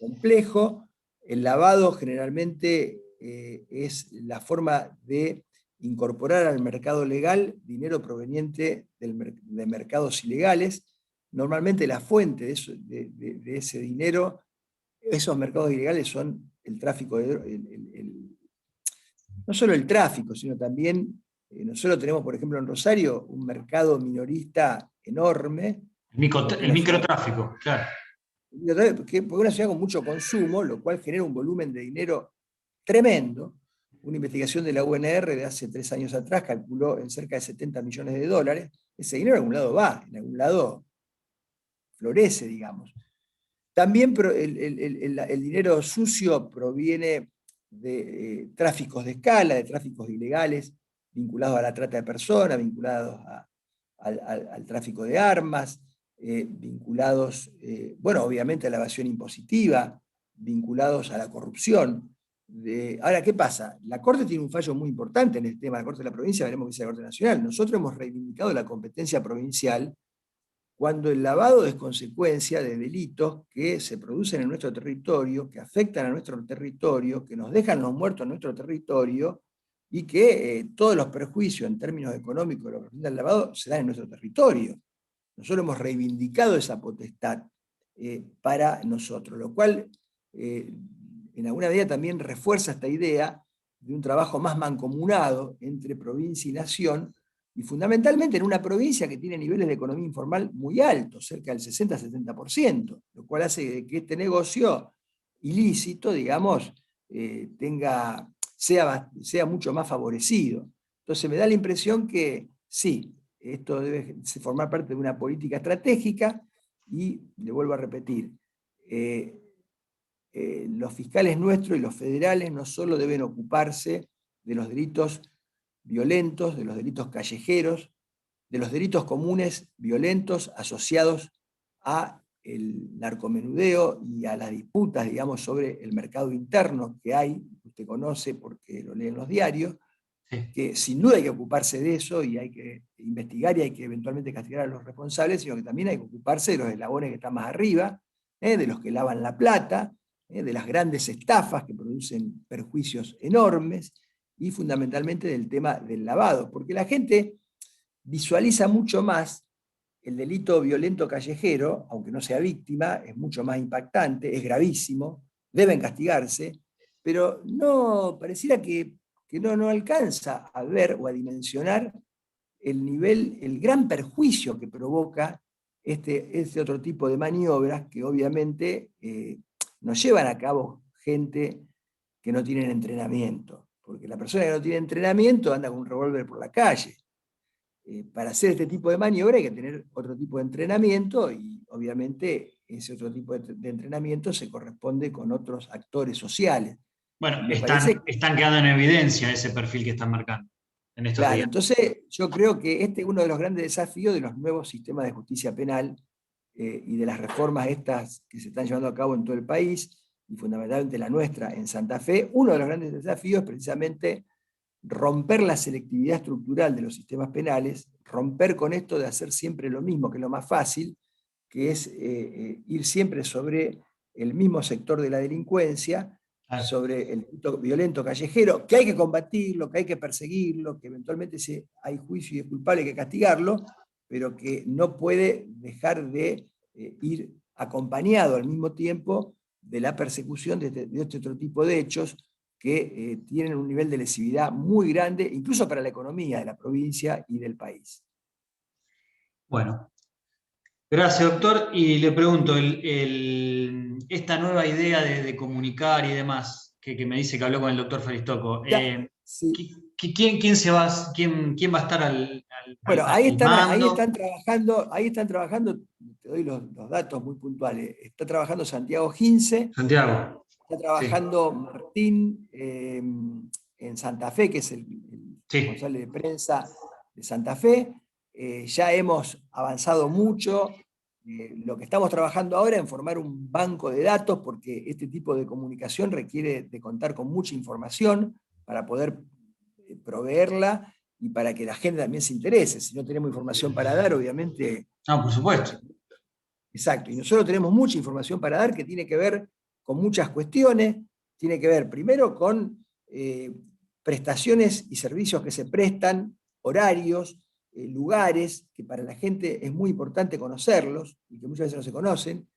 complejo. El lavado generalmente es la forma de incorporar al mercado legal dinero proveniente de mercados ilegales. Normalmente la fuente de ese dinero, esos mercados ilegales son el tráfico no solo el tráfico, sino también, nosotros tenemos, por ejemplo, en Rosario, un mercado minorista enorme, porque es El una ciudad, microtráfico, claro. porque es una ciudad con mucho consumo, lo cual genera un volumen de dinero tremendo. Una investigación de la UNR de hace 3 años atrás calculó en cerca de 70 millones de dólares. Ese dinero en algún lado va, en algún lado florece, digamos. También el dinero sucio proviene de tráficos de escala, de tráficos ilegales vinculados a la trata de personas, vinculados al tráfico de armas, vinculados, bueno, obviamente a la evasión impositiva, vinculados a la corrupción. Ahora, ¿qué pasa? La Corte tiene un fallo muy importante en el tema, la Corte de la provincia, veremos qué dice la Corte Nacional. Nosotros hemos reivindicado la competencia provincial cuando el lavado es consecuencia de delitos que se producen en nuestro territorio, que afectan a nuestro territorio, que nos dejan los muertos en nuestro territorio y que todos los perjuicios en términos económicos de lo que representa el lavado se dan en nuestro territorio. Nosotros hemos reivindicado esa potestad para nosotros, lo cual en alguna medida también refuerza esta idea de un trabajo más mancomunado entre provincia y nación, y fundamentalmente en una provincia que tiene niveles de economía informal muy altos, cerca del 60-70%, lo cual hace que este negocio ilícito, digamos, sea mucho más favorecido. Entonces me da la impresión que sí, esto debe formar parte de una política estratégica y, le vuelvo a repetir, eh, los fiscales nuestros y los federales no solo deben ocuparse de los delitos violentos, de los delitos callejeros, de los delitos comunes violentos asociados a el narcomenudeo y a las disputas, digamos, sobre el mercado interno que hay, usted conoce porque lo lee en los diarios, Sí. que sin duda hay que ocuparse de eso y hay que investigar y hay que eventualmente castigar a los responsables, sino que también hay que ocuparse de los eslabones que están más arriba, de los que lavan la plata, de las grandes estafas que producen perjuicios enormes y fundamentalmente del tema del lavado, porque la gente visualiza mucho más el delito violento callejero, aunque no sea víctima, es mucho más impactante, es gravísimo, deben castigarse, pero no pareciera que no alcanza a ver o a dimensionar el nivel, el gran perjuicio que provoca este otro tipo de maniobras que obviamente nos llevan a cabo gente que no tienen entrenamiento, porque la persona que no tiene entrenamiento anda con un revólver por la calle. Para hacer este tipo de maniobra hay que tener otro tipo de entrenamiento y obviamente ese otro tipo de entrenamiento se corresponde con otros actores sociales. Bueno, Y me parece están quedando en evidencia ese perfil que están marcando. en estos Claro, días. entonces yo creo que este es uno de los grandes desafíos de los nuevos sistemas de justicia penal y de las reformas estas que se están llevando a cabo en todo el país, y fundamentalmente la nuestra en Santa Fe. Uno de los grandes desafíos es precisamente romper la selectividad estructural de los sistemas penales, romper con esto de hacer siempre lo mismo, que es lo más fácil, que es ir siempre sobre el mismo sector de la delincuencia, Claro. sobre el delito violento callejero, que hay que combatirlo, que hay que perseguirlo, que eventualmente si hay juicio y es culpable hay que castigarlo, pero que no puede dejar de ir acompañado al mismo tiempo de la persecución de este otro tipo de hechos que tienen un nivel de lesividad muy grande, incluso para la economía de la provincia y del país. Bueno, gracias, doctor. Y le pregunto, esta nueva idea de comunicar y demás, que me dice que habló con el doctor Faristoco, Ya, sí. ¿quién va a estar Bueno, al mando? ahí están trabajando, te doy los datos muy puntuales. Está trabajando Santiago Gince, Santiago. está Sí, trabajando Martín en Santa Fe, que es el sí. responsable de prensa de Santa Fe. Ya hemos avanzado mucho. Lo que estamos trabajando ahora es en formar un banco de datos, porque este tipo de comunicación requiere de contar con mucha información para poder proveerla y para que la gente también se interese. Si no tenemos información para dar, obviamente. No, por supuesto. Exacto. Y nosotros tenemos mucha información para dar que tiene que ver con muchas cuestiones. Tiene que ver primero con prestaciones y servicios que se prestan, horarios, lugares, que para la gente es muy importante conocerlos y que muchas veces no se conocen,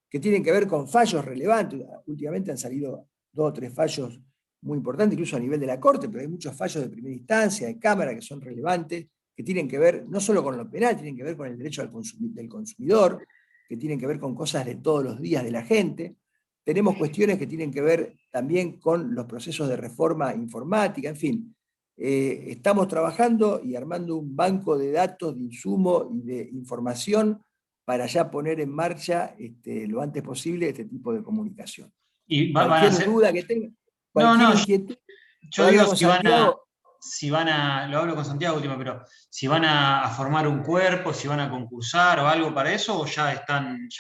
que tienen que ver con fallos relevantes. Últimamente han salido 2 o 3 fallos muy importantes, incluso a nivel de la Corte, pero hay muchos fallos de primera instancia, de Cámara, que son relevantes, que tienen que ver no solo con lo penal, tienen que ver con el derecho del consumidor, que tienen que ver con cosas de todos los días de la gente. Tenemos cuestiones que tienen que ver también con los procesos de reforma informática, en fin. Estamos trabajando y armando un banco de datos, de insumo y de información para ya poner en marcha lo antes posible este tipo de comunicación. Y van a Cualquier ser. duda que tengan, No, cualquier no, inquietud, yo puede digo hablar con Santiago. lo hablo con Santiago último, pero si van a formar un cuerpo, si van a concursar o algo para eso, o ya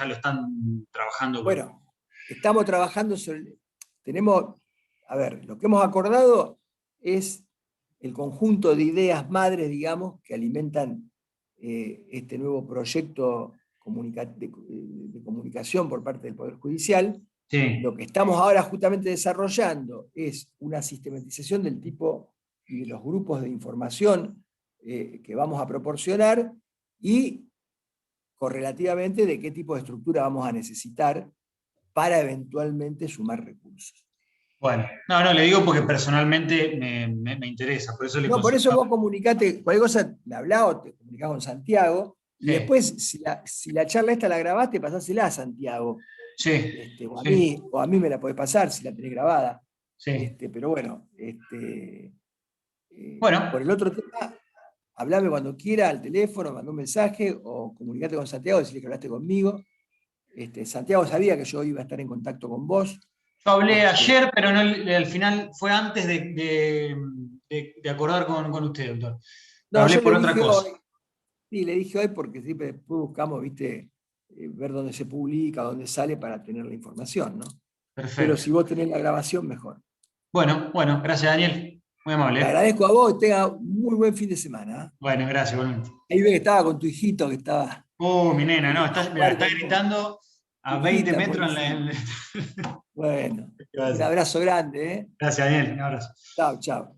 lo están trabajando con. Bueno, estamos trabajando tenemos, a ver, lo que hemos acordado es el conjunto de ideas madres, digamos, que alimentan este nuevo proyecto de comunicación por parte del Poder Judicial. Sí. Lo que estamos ahora justamente desarrollando es una sistematización del tipo y de los grupos de información que vamos a proporcionar y correlativamente de qué tipo de estructura vamos a necesitar para eventualmente sumar recursos. Bueno, no, le digo porque personalmente me interesa, por eso le No, por eso consultaba. vos comunicate, cualquier cosa me hablás o te comunicás con Santiago, y Sí, después, si la charla esta la grabaste, pasásela a Santiago. sí, sí, O a mí me la podés pasar si la tenés grabada. sí. Pero bueno, Bueno, por el otro tema, hablame cuando quiera al teléfono, mandá un mensaje o comunicate con Santiago, decirle que hablaste conmigo. Santiago sabía que yo iba a estar en contacto con vos. yo hablé ayer, pero no, al final fue antes de acordar con usted, doctor. Pero No, hablé yo por le otra dije cosa. hoy, sí, le dije hoy porque siempre después buscamos, viste, ver dónde se publica, dónde sale para tener la información, ¿no? Pero Perfecto. si vos tenés la grabación, mejor. Bueno, gracias, Daniel. Muy amable. Te agradezco a vos, que tenga un muy buen fin de semana. Bueno, gracias, igualmente. Ahí ve que estaba con tu hijito que estaba. Mi nena, no, Quería mirá, jugar está con vos. gritando a 20 Hijita, metros pobrecita. Bueno, un Gracias. abrazo grande, ¿eh? Gracias, Daniel. Un abrazo. Chao, chao.